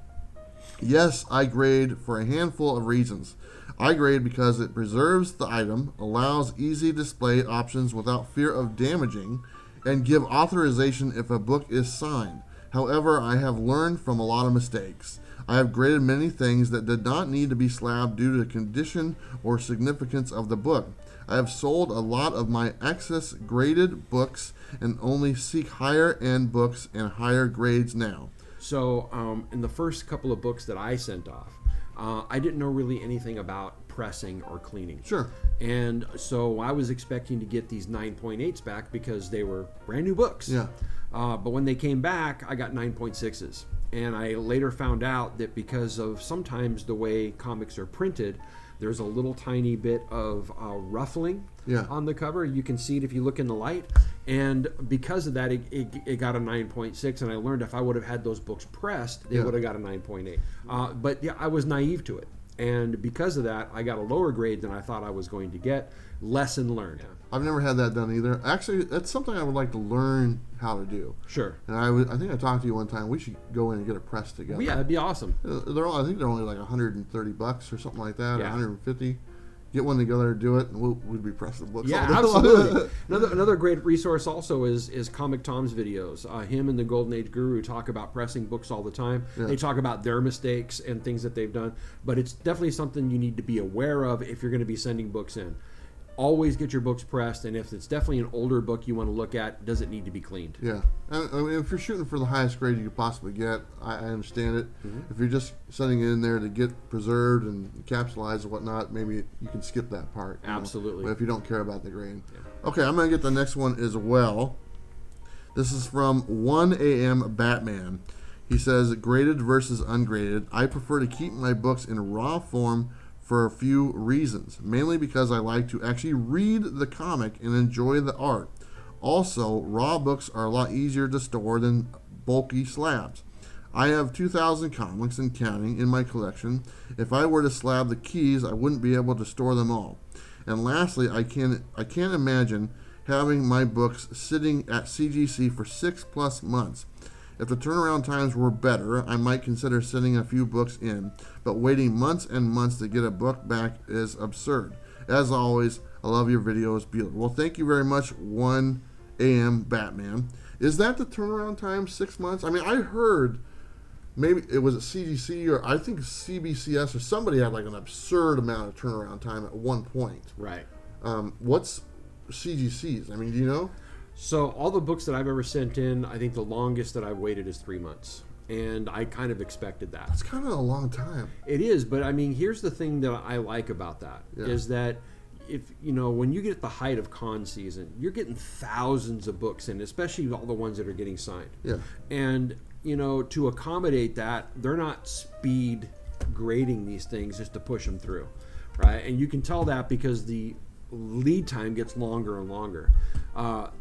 [SPEAKER 1] Yes, I grade for a handful of reasons. I grade because it preserves the item, allows easy display options without fear of damaging, and give authorization if a book is signed. However, I have learned from a lot of mistakes. I have graded many things that did not need to be slabbed due to the condition or significance of the book. I have sold a lot of my excess graded books and only seek higher end books and higher grades now.
[SPEAKER 2] So in the first couple of books that I sent off, I didn't know really anything about pressing or cleaning.
[SPEAKER 1] Sure.
[SPEAKER 2] And so I was expecting to get these 9.8s back because they were brand new books.
[SPEAKER 1] Yeah.
[SPEAKER 2] But when they came back, I got 9.6s. And I later found out that because of sometimes the way comics are printed, there's a little tiny bit of ruffling on the cover. You can see it if you look in the light. And because of that, it got a 9.6. And I learned if I would have had those books pressed, they would have got a 9.8. But yeah, I was naive to it. And because of that, I got a lower grade than I thought I was going to get. Lesson learned.
[SPEAKER 1] I've never had that done either. Actually, that's something I would like to learn how to do.
[SPEAKER 2] Sure.
[SPEAKER 1] And I think I talked to you one time. We should go in and get a press together.
[SPEAKER 2] Yeah, that'd be awesome.
[SPEAKER 1] I think they're only like $130 or something like that,
[SPEAKER 2] Yeah.
[SPEAKER 1] or $150. Get one together, do it, and we'd be pressing books.
[SPEAKER 2] Yeah,
[SPEAKER 1] all day long.
[SPEAKER 2] absolutely. Another great resource also is Comic Tom's videos. Him and the Golden Age Guru talk about pressing books all the time.
[SPEAKER 1] Yeah.
[SPEAKER 2] They talk about their mistakes and things that they've done. But it's definitely something you need to be aware of if you're going to be sending books in. Always get your books pressed, and if it's definitely an older book you want to look at, does it need to be cleaned?
[SPEAKER 1] Yeah. I mean, if you're shooting for the highest grade you could possibly get, I understand it. If you're just sending it in there to get preserved and capsulized and whatnot, maybe you can skip that part.
[SPEAKER 2] Absolutely.
[SPEAKER 1] But if you don't care about the grade. Yeah. Okay, I'm going to get the next one as well. This is from 1 a.m. Batman. He says, graded versus ungraded. I prefer to keep my books in raw form for a few reasons, mainly because I like to actually read the comic and enjoy the art. Also, raw books are a lot easier to store than bulky slabs. I have 2,000 comics and counting in my collection. If I were to slab the keys, I wouldn't be able to store them all. And lastly, I can't imagine having my books sitting at CGC for 6+ months. If the turnaround times were better, I might consider sending a few books in, but waiting months and months to get a book back is absurd. As always, I love your videos, Bueller. Well, thank you very much, 1 a.m. Batman. Is that the turnaround time, 6 months? I mean, I heard maybe it was at CGC or I think CBCS or somebody had like an absurd amount of turnaround time at one point.
[SPEAKER 2] Right.
[SPEAKER 1] What's CGC's? I mean, do you know?
[SPEAKER 2] So all the books that I've ever sent in, I think the longest that I've waited is 3 months. And I kind of expected that.
[SPEAKER 1] It's kind of a long time.
[SPEAKER 2] It is, but I mean, here's the thing that I like about that is that if when you get at the height of con season, you're getting thousands of books in, especially all the ones that are getting signed.
[SPEAKER 1] Yeah.
[SPEAKER 2] And to accommodate that, they're not speed grading these things just to push them through, right? And you can tell that because the lead time gets longer and longer.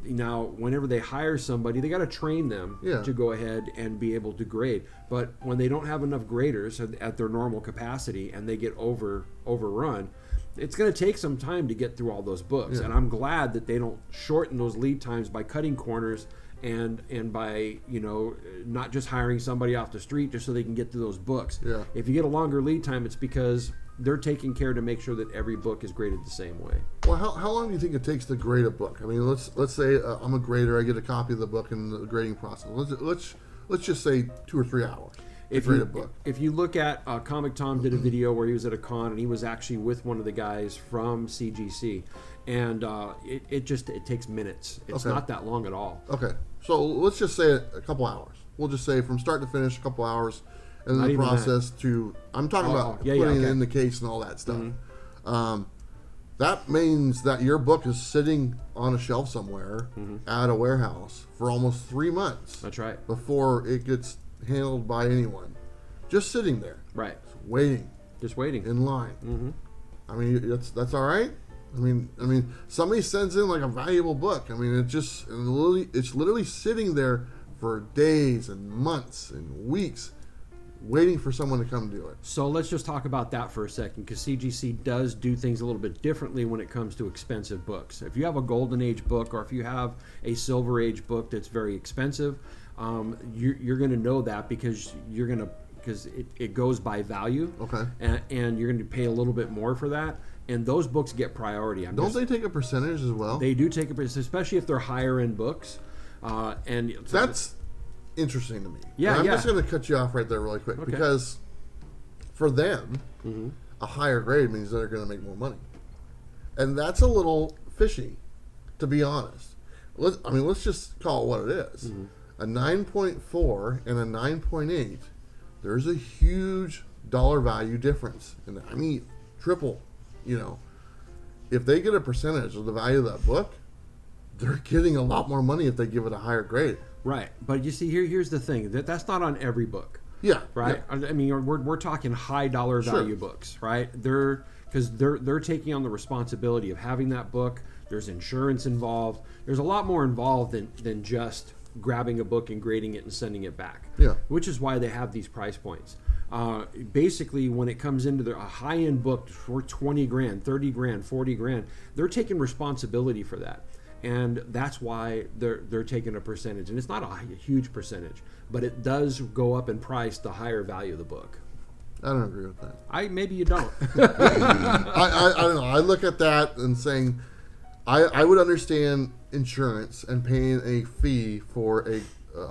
[SPEAKER 2] Now, whenever they hire somebody, they got to train them to go ahead and be able to grade. But when they don't have enough graders at their normal capacity and they get overrun, it's going to take some time to get through all those books. And I'm glad that they don't shorten those lead times by cutting corners and by not just hiring somebody off the street just so they can get through those books.
[SPEAKER 1] Yeah.
[SPEAKER 2] If you get a longer lead time, it's because they're taking care to make sure that every book is graded the same way.
[SPEAKER 1] Well, how long do you think it takes to grade a book? I mean, let's say I'm a grader. I get a copy of the book in the grading process. Let's just say 2 or 3 hours. a graded book.
[SPEAKER 2] If you look at Comic Tom did a video where he was at a con and he was actually with one of the guys from CGC, and it takes minutes. It's not that long at all.
[SPEAKER 1] Okay, so let's just say a couple hours. We'll just say from start to finish, a couple hours, and then the process to. I'm talking about putting it in the case and all that stuff. Mm-hmm. That means that your book is sitting on a shelf somewhere at a warehouse for almost 3 months.
[SPEAKER 2] That's right.
[SPEAKER 1] Before it gets handled by anyone. Just sitting there.
[SPEAKER 2] Right.
[SPEAKER 1] Waiting.
[SPEAKER 2] Just waiting.
[SPEAKER 1] In line. Mm-hmm. I mean, that's all right. I mean, somebody sends in like a valuable book. I mean, it's literally sitting there for days and months and weeks, waiting for someone to come do it.
[SPEAKER 2] So let's just talk about that for a second, because CGC does do things a little bit differently when it comes to expensive books. If you have a Golden Age book, or if you have a Silver Age book that's very expensive, you're going to know that because it goes by value.
[SPEAKER 1] Okay.
[SPEAKER 2] And you're going to pay a little bit more for that. And those books get priority.
[SPEAKER 1] Don't they take a percentage as well?
[SPEAKER 2] They do take a percentage, especially if they're higher end books. And
[SPEAKER 1] that's interesting to me.
[SPEAKER 2] Yeah,
[SPEAKER 1] I'm just going to cut you off right there really quick, because for them, a higher grade means they're going to make more money, and that's a little fishy, to be honest. Let's just call it what it is. A 9.4 and a 9.8. There's a huge dollar value difference, and I mean triple. If they get a percentage of the value of that book, they're getting a lot more money if they give it a higher grade.
[SPEAKER 2] Right, but you see, here's the thing: that's not on every book.
[SPEAKER 1] Yeah.
[SPEAKER 2] Right. Yeah. I mean, we're talking high dollar value books, right? They're taking on the responsibility of having that book. There's insurance involved. There's a lot more involved than just grabbing a book and grading it and sending it back.
[SPEAKER 1] Yeah.
[SPEAKER 2] Which is why they have these price points. Basically, when it comes into a high-end book for 20 grand, 30 grand, 40 grand, they're taking responsibility for that. And that's why they're taking a percentage. And it's not a huge percentage, but it does go up in price the higher value of the book.
[SPEAKER 1] I don't agree with that.
[SPEAKER 2] Maybe you don't.
[SPEAKER 1] I don't know. I look at that and saying, I would understand insurance and paying a fee for a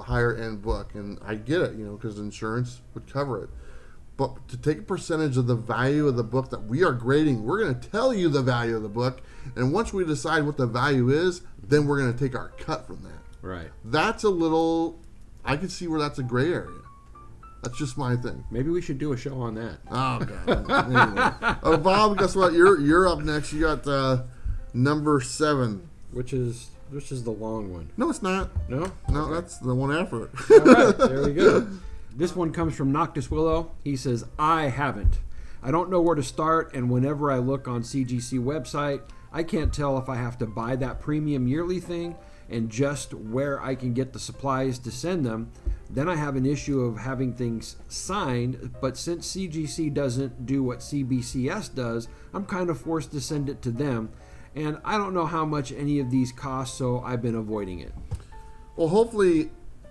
[SPEAKER 1] higher end book, and I get it, because insurance would cover it. But to take a percentage of the value of the book that we are grading, we're going to tell you the value of the book, and once we decide what the value is, then we're going to take our cut from that.
[SPEAKER 2] Right.
[SPEAKER 1] That's a little, I can see where that's a gray area. That's just my thing.
[SPEAKER 2] Maybe we should do a show on that.
[SPEAKER 1] Oh, God. Anyway. Bob, guess what? You're up next. You got number 7.
[SPEAKER 2] Which is the long one.
[SPEAKER 1] No, it's not.
[SPEAKER 2] No?
[SPEAKER 1] No,
[SPEAKER 2] Okay.
[SPEAKER 1] That's the one after it.
[SPEAKER 2] All right, there we go. This one comes from Noctis Willow. He says, I haven't. I don't know where to start, and whenever I look on CGC website, I can't tell if I have to buy that premium yearly thing and just where I can get the supplies to send them. Then I have an issue of having things signed, but since CGC doesn't do what CBCS does, I'm kind of forced to send it to them. And I don't know how much any of these cost, so I've been avoiding it.
[SPEAKER 1] Well, hopefully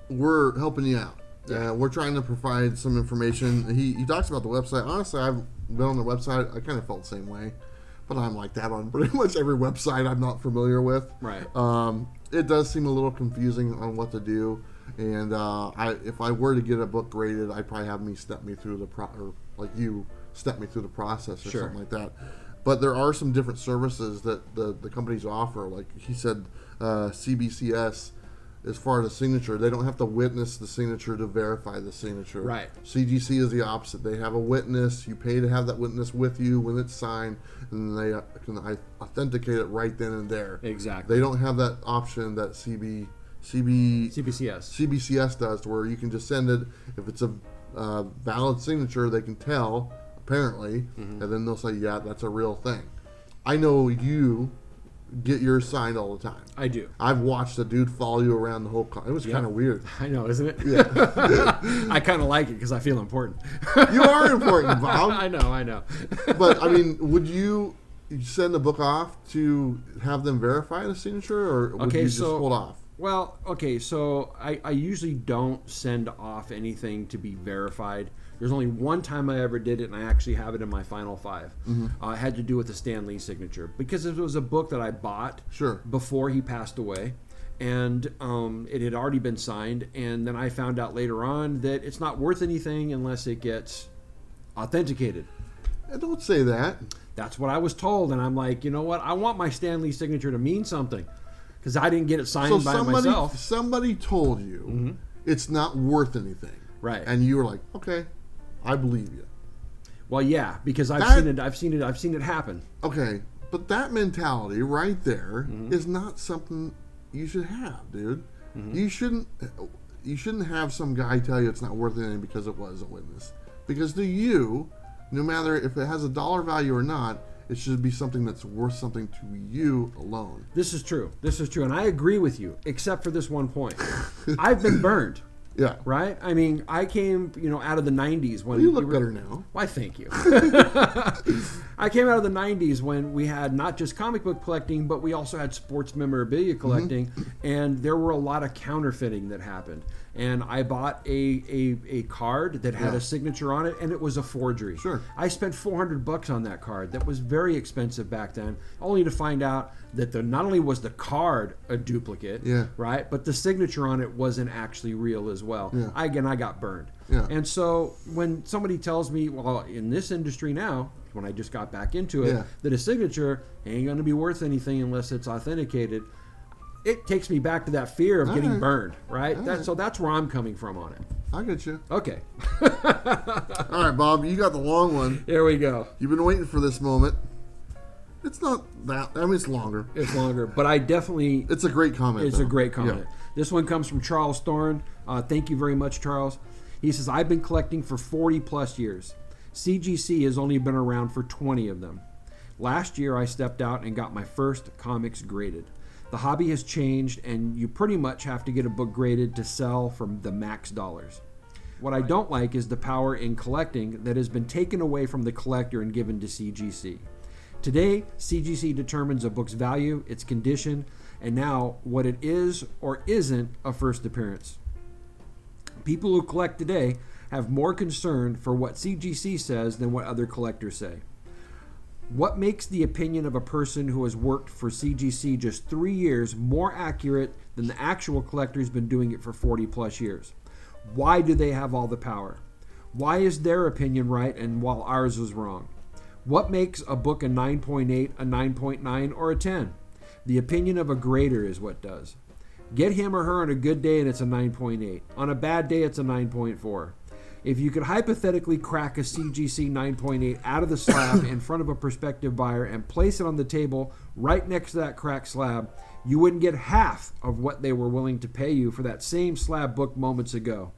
[SPEAKER 1] we're helping you out.
[SPEAKER 2] Yeah.
[SPEAKER 1] We're trying to provide some information. He talks about the website. Honestly, I've been on the website. I kind of felt the same way. But I'm like that on pretty much every website I'm not familiar with.
[SPEAKER 2] Right.
[SPEAKER 1] It does seem a little confusing on what to do. And if I were to get a book graded, I'd probably have me step me through the process or
[SPEAKER 2] Sure.
[SPEAKER 1] something like that. But there are some different services that the companies offer. Like he said, CBCS, as far as the signature, they don't have to witness the signature to verify the signature.
[SPEAKER 2] Right.
[SPEAKER 1] CGC is the opposite. They have a witness. You pay to have that witness with you when it's signed, and they can authenticate it right then and there.
[SPEAKER 2] Exactly.
[SPEAKER 1] They don't have that option that CBCS does, to where you can just send it. If it's a valid signature, they can tell, apparently, and then they'll say, yeah, that's a real thing. I know you get yours signed all the time.
[SPEAKER 2] I do.
[SPEAKER 1] I've watched a dude follow you around the whole con. It was kind of weird.
[SPEAKER 2] I know, isn't it?
[SPEAKER 1] Yeah.
[SPEAKER 2] I kind of like it because I feel important.
[SPEAKER 1] You are important, Bob.
[SPEAKER 2] I know.
[SPEAKER 1] But, I mean, would you send the book off to have them verify the signature, or would you just hold off?
[SPEAKER 2] Well, okay, so I usually don't send off anything to be verified. There's only one time I ever did it, and I actually have it in my final 5. It had to do with the Stan Lee signature, because it was a book that I bought
[SPEAKER 1] Sure.
[SPEAKER 2] before he passed away, and it had already been signed. And then I found out later on that it's not worth anything unless it gets authenticated.
[SPEAKER 1] Don't say that.
[SPEAKER 2] That's what I was told, and I'm like, you know what? I want my Stan Lee signature to mean something, because I didn't get it signed by myself.
[SPEAKER 1] Somebody told you it's not worth anything,
[SPEAKER 2] right?
[SPEAKER 1] And you were like, okay, I believe you.
[SPEAKER 2] Well, yeah, because I've seen it happen.
[SPEAKER 1] Okay, but that mentality right there is not something you should have, dude. You shouldn't have some guy tell you it's not worth anything because it was a witness. Because to you, no matter if it has a dollar value or not, it should be something that's worth something to you alone.
[SPEAKER 2] This is true, and I agree with you, except for this one point. I've been burned.
[SPEAKER 1] Yeah.
[SPEAKER 2] Right? I mean, I came, out of the 90s when...
[SPEAKER 1] Well, you look better now.
[SPEAKER 2] Why, thank you. I came out of the 90s when we had not just comic book collecting, but we also had sports memorabilia collecting, and there were a lot of counterfeiting that happened. And I bought a card that had a signature on it, and it was a forgery.
[SPEAKER 1] Sure.
[SPEAKER 2] I spent $400 on that card. That was very expensive back then, only to find out that not only was the card a duplicate, right, but the signature on it wasn't actually real as well.
[SPEAKER 1] Yeah.
[SPEAKER 2] I got burned.
[SPEAKER 1] Yeah.
[SPEAKER 2] And so when somebody tells me, well, in this industry now, when I just got back into it, that a signature ain't going to be worth anything unless it's authenticated, it takes me back to that fear of getting burned, right? So that's where I'm coming from on it.
[SPEAKER 1] I get you.
[SPEAKER 2] Okay.
[SPEAKER 1] All right, Bob, you got the long one.
[SPEAKER 2] There we go.
[SPEAKER 1] You've been waiting for this moment. It's not that. I mean, it's longer.
[SPEAKER 2] It's longer, but I definitely...
[SPEAKER 1] It's a great comment.
[SPEAKER 2] It's a great comment. Yeah. This one comes from Charles Thorne. Thank you very much, Charles. He says, I've been collecting for 40 plus years. CGC has only been around for 20 of them. Last year, I stepped out and got my first comics graded. The hobby has changed, and you pretty much have to get a book graded to sell for the max dollars. What I don't like is the power in collecting that has been taken away from the collector and given to CGC. Today, CGC determines a book's value, its condition, and now what it is or isn't a first appearance. People who collect today have more concern for what CGC says than what other collectors say. What makes the opinion of a person who has worked for CGC just 3 years more accurate than the actual collector who's been doing it for 40 plus years? Why do they have all the power? Why is their opinion right and while ours is wrong? What makes a book a 9.8, a 9.9, or a 10? The opinion of a grader is what does. Get him or her on a good day and it's a 9.8. On a bad day, it's a 9.4. If you could hypothetically crack a CGC 9.8 out of the slab in front of a prospective buyer and place it on the table right next to that cracked slab, you wouldn't get half of what they were willing to pay you for that same slab book moments ago.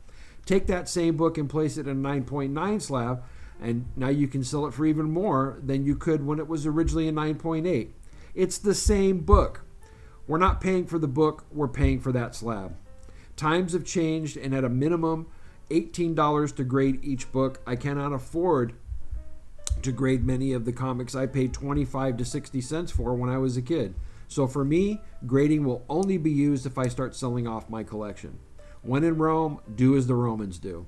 [SPEAKER 2] Take that same book and place it in a 9.9 slab, and now you can sell it for even more than you could when it was originally a 9.8. It's the same book. We're not paying for the book, we're paying for that slab. Times have changed, and at a minimum, $18 to grade each book. I cannot afford to grade many of the comics I paid 25 to 60 cents for when I was a kid. So for me, grading will only be used if I start selling off my collection. When in Rome, do as the Romans do.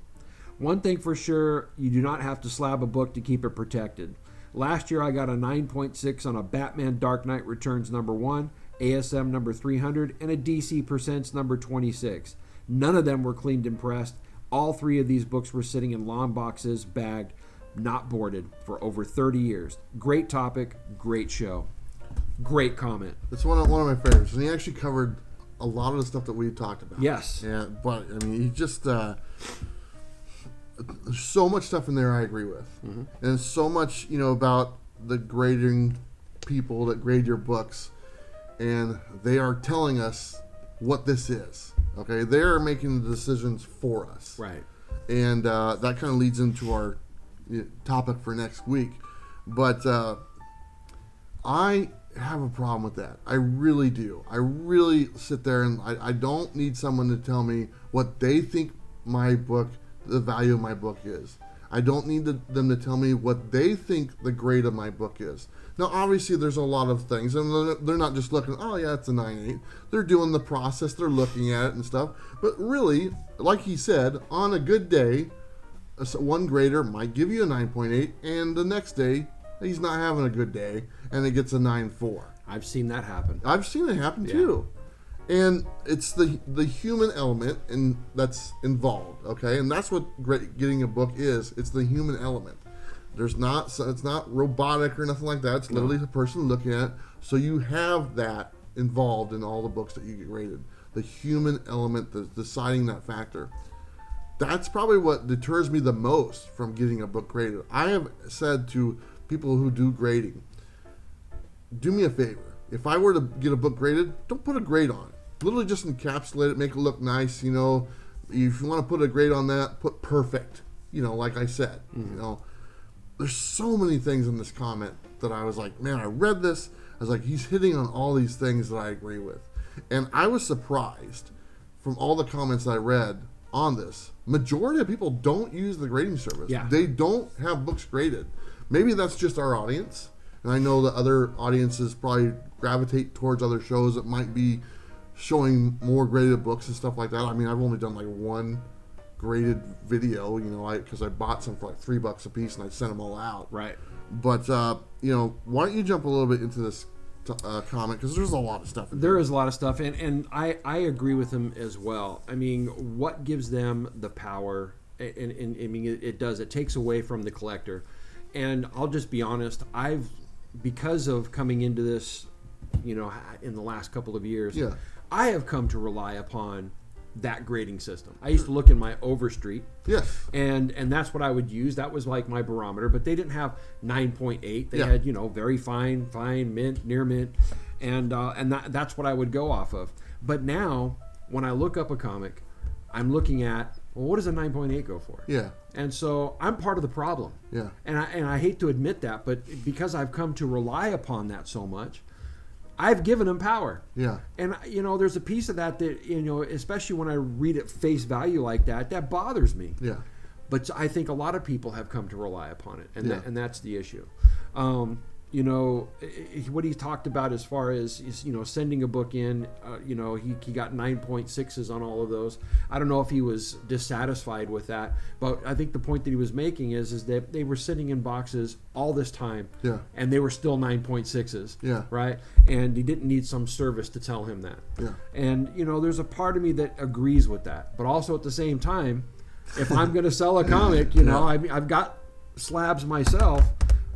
[SPEAKER 2] One thing for sure, you do not have to slab a book to keep it protected. Last year I got a 9.6 on a Batman Dark Knight Returns number 1, ASM number 300, and a DC Presents number 26. None of them were cleaned and pressed. All 3 of these books were sitting in long boxes, bagged, not boarded, for over 30 years. Great topic, great show. Great comment.
[SPEAKER 1] It's one of my favorites. And he actually covered a lot of the stuff that we talked about.
[SPEAKER 2] Yes.
[SPEAKER 1] Yeah, but, I mean, he just... there's so much stuff in there I agree with. Mm-hmm. And so much, about the grading people that grade your books. And they are telling us what this is. Okay, they're making the decisions for us.
[SPEAKER 2] Right.
[SPEAKER 1] And that kind of leads into our topic for next week. But I have a problem with that. I really do. I really sit there and I don't need someone to tell me what they think my book, the value of my book is. I don't need them to tell me what they think the grade of my book is. Now, obviously, there's a lot of things, and they're not just looking, oh, yeah, it's a 9.8. They're doing the process. They're looking at it and stuff. But really, like he said, on a good day, one grader might give you a 9.8, and the next day, he's not having a good day, and it gets a 9.4.
[SPEAKER 2] I've seen that happen.
[SPEAKER 1] I've seen it happen, too. And it's the human element and that's involved, okay? And that's what getting a book is. It's the human element. It's not robotic or nothing like that. It's literally the person looking at it. So you have that involved in all the books that you get graded. The human element, the deciding that factor. That's probably what deters me the most from getting a book graded. I have said to people who do grading, do me a favor. If I were to get a book graded, don't put a grade on it. Literally just encapsulate it, make it look nice, you know. If you want to put a grade on that, put perfect, you know, like I said. You know, there's so many things in this comment that I was like, man, I read this. I was like, he's hitting on all these things that I agree with. And I was surprised from all the comments I read on this. Majority of people don't use the grading service.
[SPEAKER 2] Yeah.
[SPEAKER 1] They don't have books graded. Maybe that's just our audience. And I know that other audiences probably gravitate towards other shows that might be showing more graded books and stuff like that. I mean, I've only done like one graded video, you know, because I bought some for like $3 a piece and I sent them all out.
[SPEAKER 2] Right.
[SPEAKER 1] But, you know, why don't you jump a little bit into this comment, because there's a lot of stuff.
[SPEAKER 2] There is a lot of stuff, and I agree with him as well. I mean, what gives them the power? And I mean, it does. It takes away from the collector. And I'll just be honest, because of coming into this, you know, in the last couple of years, I have come to rely upon that grading system. I used to look in my Overstreet, and that's what I would use. That was like my barometer, but they didn't have 9.8. They had, you know, very fine, mint, near mint, and that's what I would go off of. But now, when I look up a comic, I'm looking at, well, what does a 9.8 go for?
[SPEAKER 1] Yeah.
[SPEAKER 2] And so I'm part of the problem.
[SPEAKER 1] Yeah.
[SPEAKER 2] And I hate to admit that, but because I've come to rely upon that so much, I've given them power.
[SPEAKER 1] Yeah.
[SPEAKER 2] And, you know, there's a piece of that, you know, especially when I read it face value like that bothers me.
[SPEAKER 1] Yeah.
[SPEAKER 2] But I think a lot of people have come to rely upon it, and that's the issue. You know, what he talked about as far as, you know, sending a book in, you know, he got 9.6s on all of those. I don't know if he was dissatisfied with that, but I think the point that he was making is that they were sitting in boxes all this time, and they were still 9.6s, right? And he didn't need some service to tell him that. Yeah. And, you know, there's a part of me that agrees with that, but also at the same time, if I'm going to sell a comic, you know, I've got slabs myself.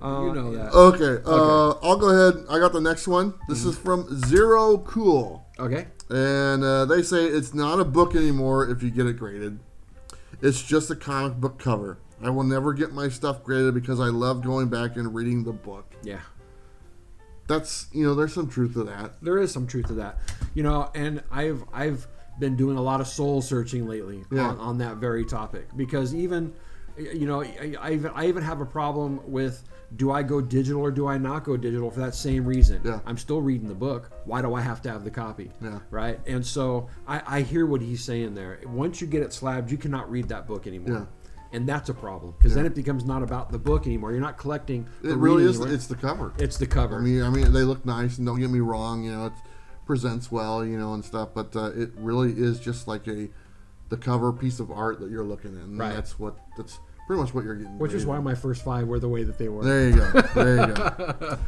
[SPEAKER 2] You know that.
[SPEAKER 1] Okay. I'll go ahead. I got the next one. This is from Zero Cool.
[SPEAKER 2] Okay.
[SPEAKER 1] And they say it's not a book anymore if you get it graded. It's just a comic book cover. I will never get my stuff graded because I love going back and reading the book.
[SPEAKER 2] Yeah.
[SPEAKER 1] That's, you know, there's some truth to that.
[SPEAKER 2] There is some truth to that. You know, and I've been doing a lot of soul searching lately on that very topic, because even, you know, I even have a problem with, do I go digital or do I not go digital for that same reason?
[SPEAKER 1] Yeah.
[SPEAKER 2] I'm still reading the book. Why do I have to have the copy?
[SPEAKER 1] Yeah.
[SPEAKER 2] Right? And so I hear what he's saying there. Once you get it slabbed, you cannot read that book anymore. Yeah. And that's a problem, because then it becomes not about the book anymore. You're not collecting.
[SPEAKER 1] It really is. It's the cover.
[SPEAKER 2] It's the cover.
[SPEAKER 1] I mean, they look nice, and don't get me wrong. You know, it presents well, you know, and stuff. But it really is just like the cover piece of art that you're looking at. And that's pretty much what you're getting.
[SPEAKER 2] Which is why my first 5 were the way that they were.
[SPEAKER 1] There you go. There you go.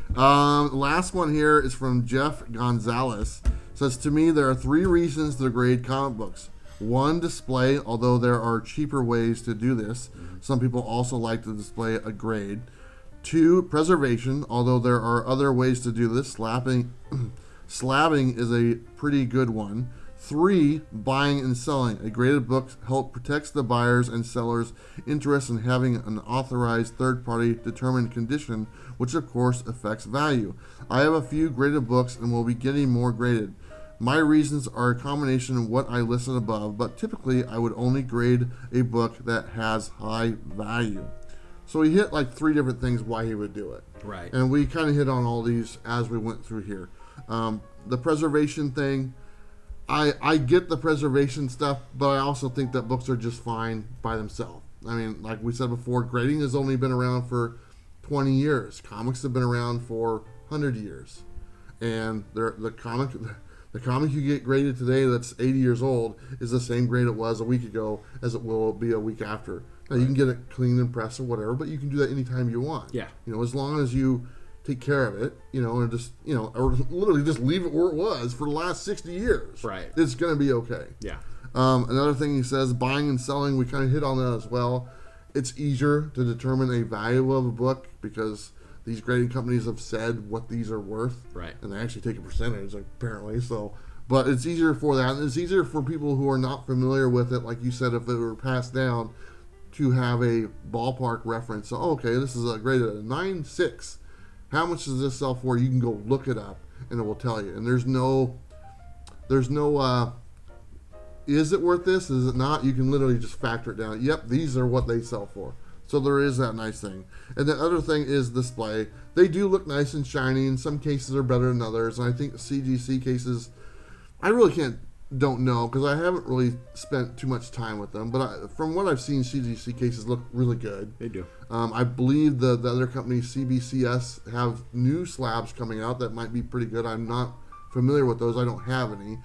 [SPEAKER 1] Last one here is from Jeff Gonzalez. It says, to me, there are 3 reasons to grade comic books. 1, display, although there are cheaper ways to do this. Some people also like to display a grade. 2, preservation, although there are other ways to do this. Slabbing is a pretty good one. 3, buying and selling. A graded book protects the buyers and sellers' interest in having an authorized third-party determined condition, which of course affects value. I have a few graded books and will be getting more graded. My reasons are a combination of what I listed above, but typically I would only grade a book that has high value. So he hit like 3 different things why he would do it.
[SPEAKER 2] Right.
[SPEAKER 1] And we kind of hit on all these as we went through here. The preservation thing, I get the preservation stuff, but I also think that books are just fine by themselves. I mean, like we said before, grading has only been around for 20 years. Comics have been around for 100 years. And the comic you get graded today that's 80 years old is the same grade it was a week ago as it will be a week after. Now, you can get it clean and pressed or whatever, but you can do that anytime you want.
[SPEAKER 2] Yeah.
[SPEAKER 1] You know, as long as you take care of it, and just, or literally just leave it where it was for the last 60 years.
[SPEAKER 2] Right.
[SPEAKER 1] It's going to be okay.
[SPEAKER 2] Yeah.
[SPEAKER 1] Another thing he says, buying and selling, we kind of hit on that as well. It's easier to determine a value of a book because these grading companies have said what these are worth.
[SPEAKER 2] Right.
[SPEAKER 1] And they actually take a percentage, apparently. So, but it's easier for that. And it's easier for people who are not familiar with it, like you said, if it were passed down, to have a ballpark reference. So, okay, this is graded at a 9.6. How much does this sell for? You can go look it up, and it will tell you. And there's no is it worth this? Is it not? You can literally just factor it down. Yep, these are what they sell for. So there is that nice thing. And the other thing is display. They do look nice and shiny. In some cases are better than others. And I think the CGC cases, I really don't know because I haven't really spent too much time with them. But from what I've seen, CGC cases look really good.
[SPEAKER 2] They do.
[SPEAKER 1] I believe the other company, CBCS, have new slabs coming out that might be pretty good. I'm not familiar with those. I don't have any.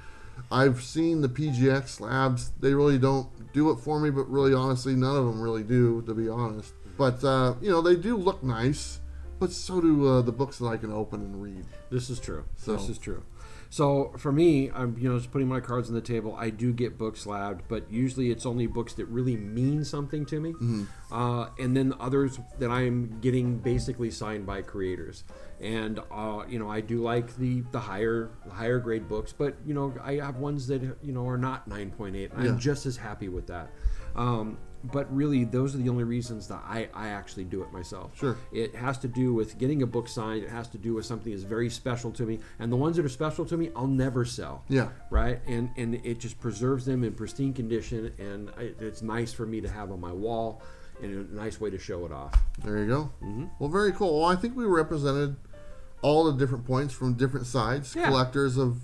[SPEAKER 1] I've seen the PGX slabs. They really don't do it for me, but really, honestly, none of them really do, to be honest. But, they do look nice, but so do the books that I can open and read.
[SPEAKER 2] This is true.
[SPEAKER 1] So.
[SPEAKER 2] This is true. So for me, I'm just putting my cards on the table. I do get book slabbed, but usually it's only books that really mean something to me, and then others that I'm getting basically signed by creators. And I do like the higher grade books, but I have ones that are not 9.8. I'm just as happy with that. But really, those are the only reasons that I actually do it myself.
[SPEAKER 1] Sure.
[SPEAKER 2] It has to do with getting a book signed. It has to do with something that's very special to me. And the ones that are special to me, I'll never sell.
[SPEAKER 1] Yeah.
[SPEAKER 2] Right? And it just preserves them in pristine condition. And it's nice for me to have on my wall and a nice way to show it off.
[SPEAKER 1] There you go. Mm-hmm. Well, very cool. Well, I think we represented all the different points from different sides. Yeah. Collectors of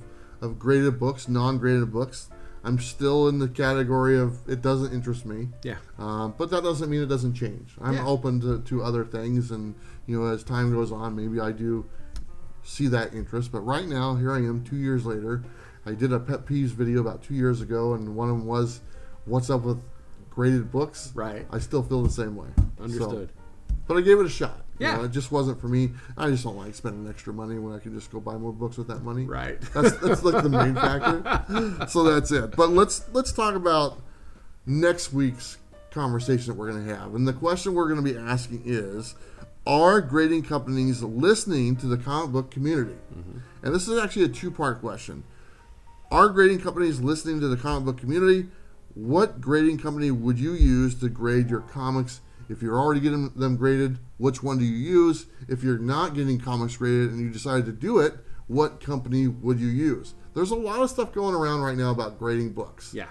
[SPEAKER 1] graded books, non-graded books. I'm still in the category of it doesn't interest me. Yeah. But that doesn't mean it doesn't change. I'm open to other things, and as time goes on, maybe I do see that interest. But right now, here I am, 2 years later. I did a pet peeves video about 2 years ago, and one of them was, "What's up with graded books?"
[SPEAKER 2] Right.
[SPEAKER 1] I still feel the same way.
[SPEAKER 2] Understood.
[SPEAKER 1] But I gave it a shot.
[SPEAKER 2] Yeah.
[SPEAKER 1] It just wasn't for me. I just don't like spending extra money when I can just go buy more books with that money.
[SPEAKER 2] Right.
[SPEAKER 1] That's like the main factor. So that's it. But let's talk about next week's conversation that we're going to have. And the question we're going to be asking is, are grading companies listening to the comic book community? Mm-hmm. And this is actually a two-part question. Are grading companies listening to the comic book community? What grading company would you use to grade your comics? If you're already getting them graded, which one do you use? If you're not getting comics graded and you decided to do it, what company would you use? There's a lot of stuff going around right now about grading books.
[SPEAKER 2] Yeah.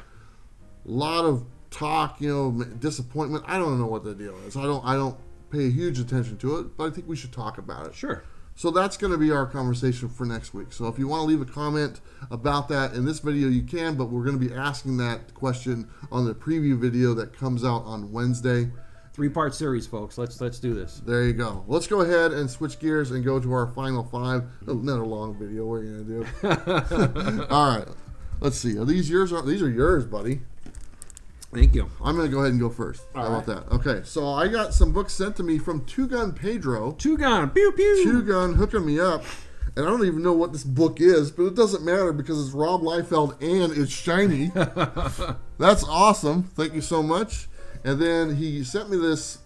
[SPEAKER 1] A lot of talk, disappointment. I don't know what the deal is. I don't pay huge attention to it, but I think we should talk about it.
[SPEAKER 2] Sure.
[SPEAKER 1] So that's going to be our conversation for next week. So if you want to leave a comment about that in this video, you can, but we're going to be asking that question on the preview video that comes out on Wednesday.
[SPEAKER 2] 3-part series, folks. Let's do this.
[SPEAKER 1] There you go. Let's go ahead and switch gears and go to our final 5. Another long video. What are you going to do? All right. Let's see. Are these yours? These are yours, buddy.
[SPEAKER 2] Thank you.
[SPEAKER 1] I'm going to go ahead and go first. How about that? Okay. So I got some books sent to me from Two Gun Pedro.
[SPEAKER 2] Two Gun. Pew, pew.
[SPEAKER 1] Two Gun hooking me up. And I don't even know what this book is, but it doesn't matter because it's Rob Liefeld and it's shiny. That's awesome. Thank you so much. And then he sent me this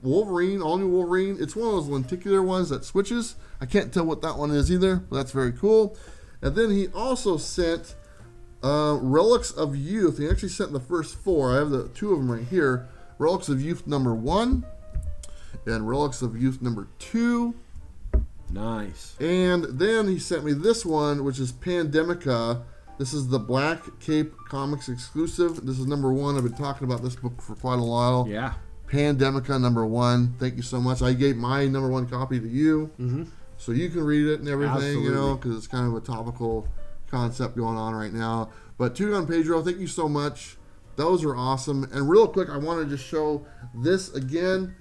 [SPEAKER 1] Wolverine, all-new Wolverine. It's one of those lenticular ones that switches. I can't tell what that one is either, but that's very cool. And then he also sent Relics of Youth. He actually sent the first 4. I have the 2 of them right here. Relics of Youth number 1 and Relics of Youth number 2.
[SPEAKER 2] Nice.
[SPEAKER 1] And then he sent me this one, which is Pandemica. This is the Black Cape Comics exclusive. This is number 1. I've been talking about this book for quite a while.
[SPEAKER 2] Yeah.
[SPEAKER 1] Pandemica number 1. Thank you so much. I gave my number 1 copy to you, so you can read it and everything, because it's kind of a topical concept going on right now. But Two Gun Pedro, thank you so much. Those are awesome. And real quick, I want to just show this again.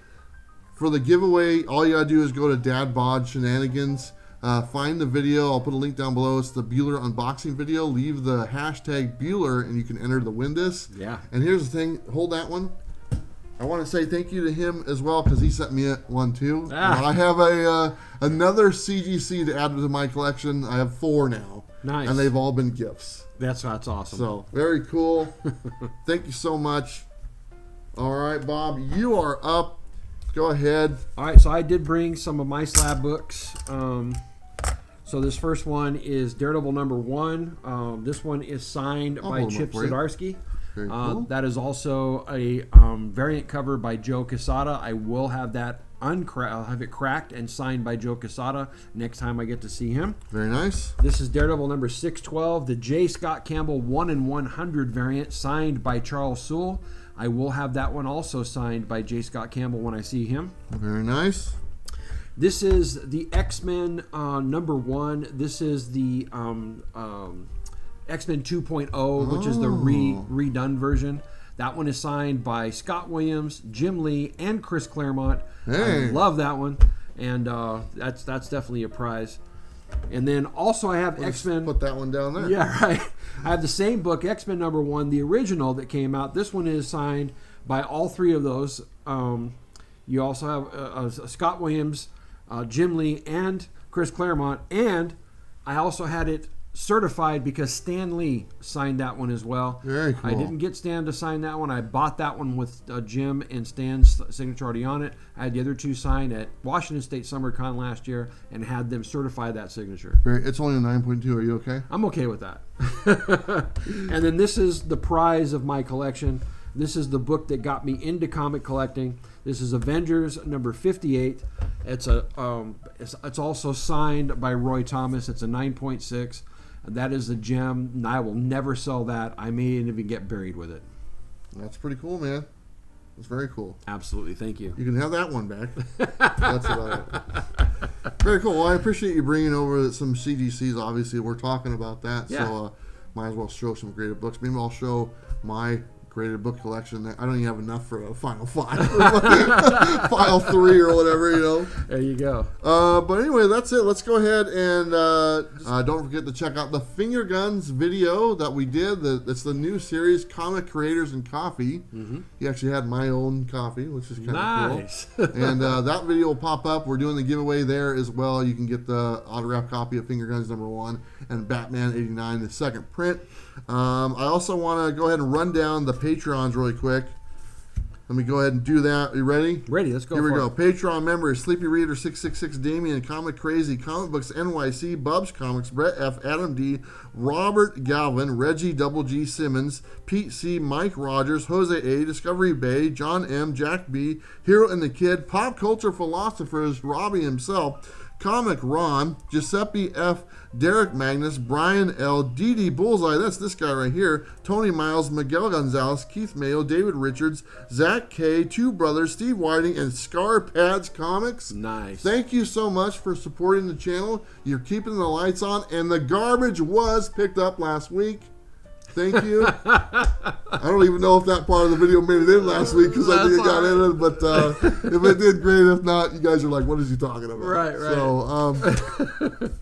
[SPEAKER 1] For the giveaway, all you got to do is go to Dadbodshenanigans. Find the video. I'll put a link down below. It's the Bueller unboxing video. Leave the hashtag Bueller and you can enter to win this.
[SPEAKER 2] Yeah.
[SPEAKER 1] And here's the thing. Hold that one. I want to say thank you to him as well because he sent me one too.
[SPEAKER 2] Ah.
[SPEAKER 1] I have another CGC to add to my collection. I have 4 now.
[SPEAKER 2] Nice.
[SPEAKER 1] And they've all been gifts.
[SPEAKER 2] That's awesome.
[SPEAKER 1] So, very cool. Thank you so much. All right, Bob, you are up. Go ahead.
[SPEAKER 2] All right, so I did bring some of my slab books. So this first one is Daredevil #1. This one is signed by Chip Zdarsky.
[SPEAKER 1] Very cool.
[SPEAKER 2] That is also a variant cover by Joe Quesada. I will have that I'll have it cracked and signed by Joe Quesada next time I get to see him.
[SPEAKER 1] Very nice.
[SPEAKER 2] This is Daredevil #612, the J. Scott Campbell 1/100 variant, signed by Charles Soule. I will have that one also signed by J. Scott Campbell when I see him.
[SPEAKER 1] Very nice.
[SPEAKER 2] This is the X-Men #1. This is the X-Men 2.0, which is the redone version. That one is signed by Scott Williams, Jim Lee, and Chris Claremont.
[SPEAKER 1] Hey.
[SPEAKER 2] I love that one, and that's definitely a prize. And then also I have X-Men.
[SPEAKER 1] Put that one down there.
[SPEAKER 2] Yeah, right. I have the same book, X-Men #1, the original that came out. This one is signed by all 3 of those. You also have Scott Williams, Jim Lee, and Chris Claremont. And I also had it certified because Stan Lee signed that one as well.
[SPEAKER 1] Very cool.
[SPEAKER 2] I didn't get Stan to sign that one. I bought that one with Jim and Stan's signature already on it. I had the other 2 signed at Washington State SummerCon last year and had them certify that signature.
[SPEAKER 1] It's only a 9.2. Are you okay?
[SPEAKER 2] I'm okay with that. And then this is the prize of my collection. This is the book that got me into comic collecting. This is Avengers #58. It's also signed by Roy Thomas. It's a 9.6. That is a gem, and I will never sell that. I may even get buried with it.
[SPEAKER 1] That's pretty cool, man. That's very cool.
[SPEAKER 2] Absolutely. Thank you.
[SPEAKER 1] You can have that one back. That's about it. Very cool. Well, I appreciate you bringing over some CGCs. Obviously, we're talking about that.
[SPEAKER 2] Yeah.
[SPEAKER 1] So might as well show some graded books. Maybe I'll show my graded book collection. I don't even have enough for a final 5. File 3 or whatever, you know.
[SPEAKER 2] There you go.
[SPEAKER 1] But anyway, that's it. Let's go ahead and don't forget to check out the Finger Guns video that we did. It's the new series, Comic Creators and Coffee. Mm-hmm. You actually had my own coffee, which is kind of
[SPEAKER 2] nice.
[SPEAKER 1] cool. And that video will pop up. We're doing the giveaway there as well. You can get the autographed copy of Finger Guns #1 and Batman '89, the second print. I also want to go ahead and run down the Patreons really quick. Let me go ahead and do that. Are you ready?
[SPEAKER 2] Ready. Let's go.
[SPEAKER 1] Here we go. Patreon members: Sleepy Reader 666, Damien, Comic Crazy, Comic Books NYC, Bubs Comics, Brett F, Adam D, Robert Galvin, Reggie Double G Simmons, Pete C, Mike Rogers, Jose A, Discovery Bay, John M, Jack B, Hero and the Kid, Pop Culture Philosophers, Robbie himself, Comic Ron, Giuseppe F, Derek Magnus, Brian L, DD Bullseye, that's this guy right here, Tony Miles, Miguel Gonzalez, Keith Mayo, David Richards, Zach K, Two Brothers, Steve Whiting, and Scar Pads Comics.
[SPEAKER 2] Nice.
[SPEAKER 1] Thank you so much for supporting the channel. You're keeping the lights on, and the garbage was picked up last week. Thank you. I don't even know if that part of the video made it in last week because I think it got edited, but if it did, great. If not, you guys are like, what is he talking about?
[SPEAKER 2] Right.
[SPEAKER 1] So,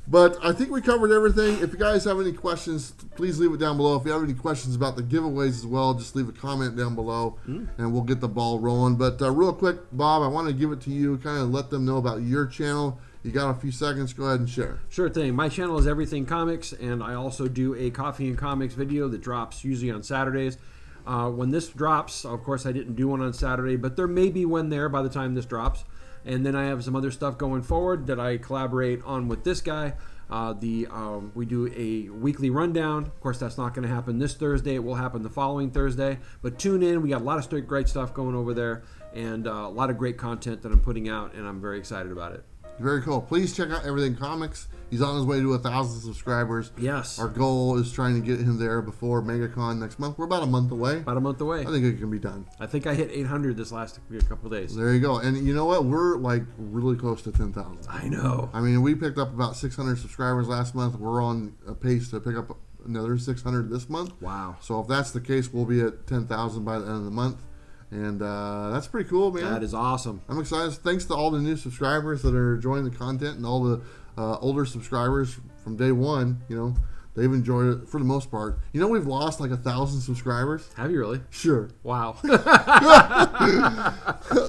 [SPEAKER 1] but I think we covered everything. If you guys have any questions, please leave it down below. If you have any questions about the giveaways as well, just leave a comment down below and we'll get the ball rolling. But real quick, Bob, I want to give it to you, kind of let them know about your channel. You got a few seconds, go ahead and share.
[SPEAKER 2] Sure thing. My channel is Everything Comics, and I also do a Coffee and Comics video that drops usually on Saturdays. When this drops, of course I didn't do one on Saturday, but there may be one there by the time this drops. And then I have some other stuff going forward that I collaborate on with this guy. We do a weekly rundown. Of course, that's not going to happen this Thursday. It will happen the following Thursday. But tune in. We got a lot of great stuff going over there, and a lot of great content that I'm putting out, and I'm very excited about it.
[SPEAKER 1] Very cool. Please check out Everything Comics. He's on his way to 1,000 subscribers.
[SPEAKER 2] Yes.
[SPEAKER 1] Our goal is trying to get him there before MegaCon next month. We're about a month away.
[SPEAKER 2] About a month away.
[SPEAKER 1] I think it can be done.
[SPEAKER 2] I think I hit 800 this last couple of days.
[SPEAKER 1] There you go. And you know what? We're like really close to 10,000.
[SPEAKER 2] I know.
[SPEAKER 1] I mean, we picked up about 600 subscribers last month. We're on a pace to pick up another 600 this month.
[SPEAKER 2] Wow.
[SPEAKER 1] So if that's the case, we'll be at 10,000 by the end of the month. And that's pretty cool, man.
[SPEAKER 2] That is awesome.
[SPEAKER 1] I'm excited. Thanks to all the new subscribers that are enjoying the content and all the older subscribers from day one, you know, They've enjoyed it for the most part. You know, we've lost like 1,000 subscribers.
[SPEAKER 2] Have you really?
[SPEAKER 1] Sure.
[SPEAKER 2] Wow.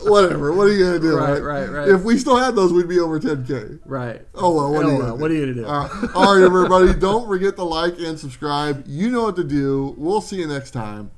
[SPEAKER 1] Whatever. What are you gonna do?
[SPEAKER 2] Right.
[SPEAKER 1] If we still had those, we'd be over 10K.
[SPEAKER 2] Right.
[SPEAKER 1] Oh well. What are you gonna do? All right, everybody. Don't forget to like and subscribe. You know what to do. We'll see you next time.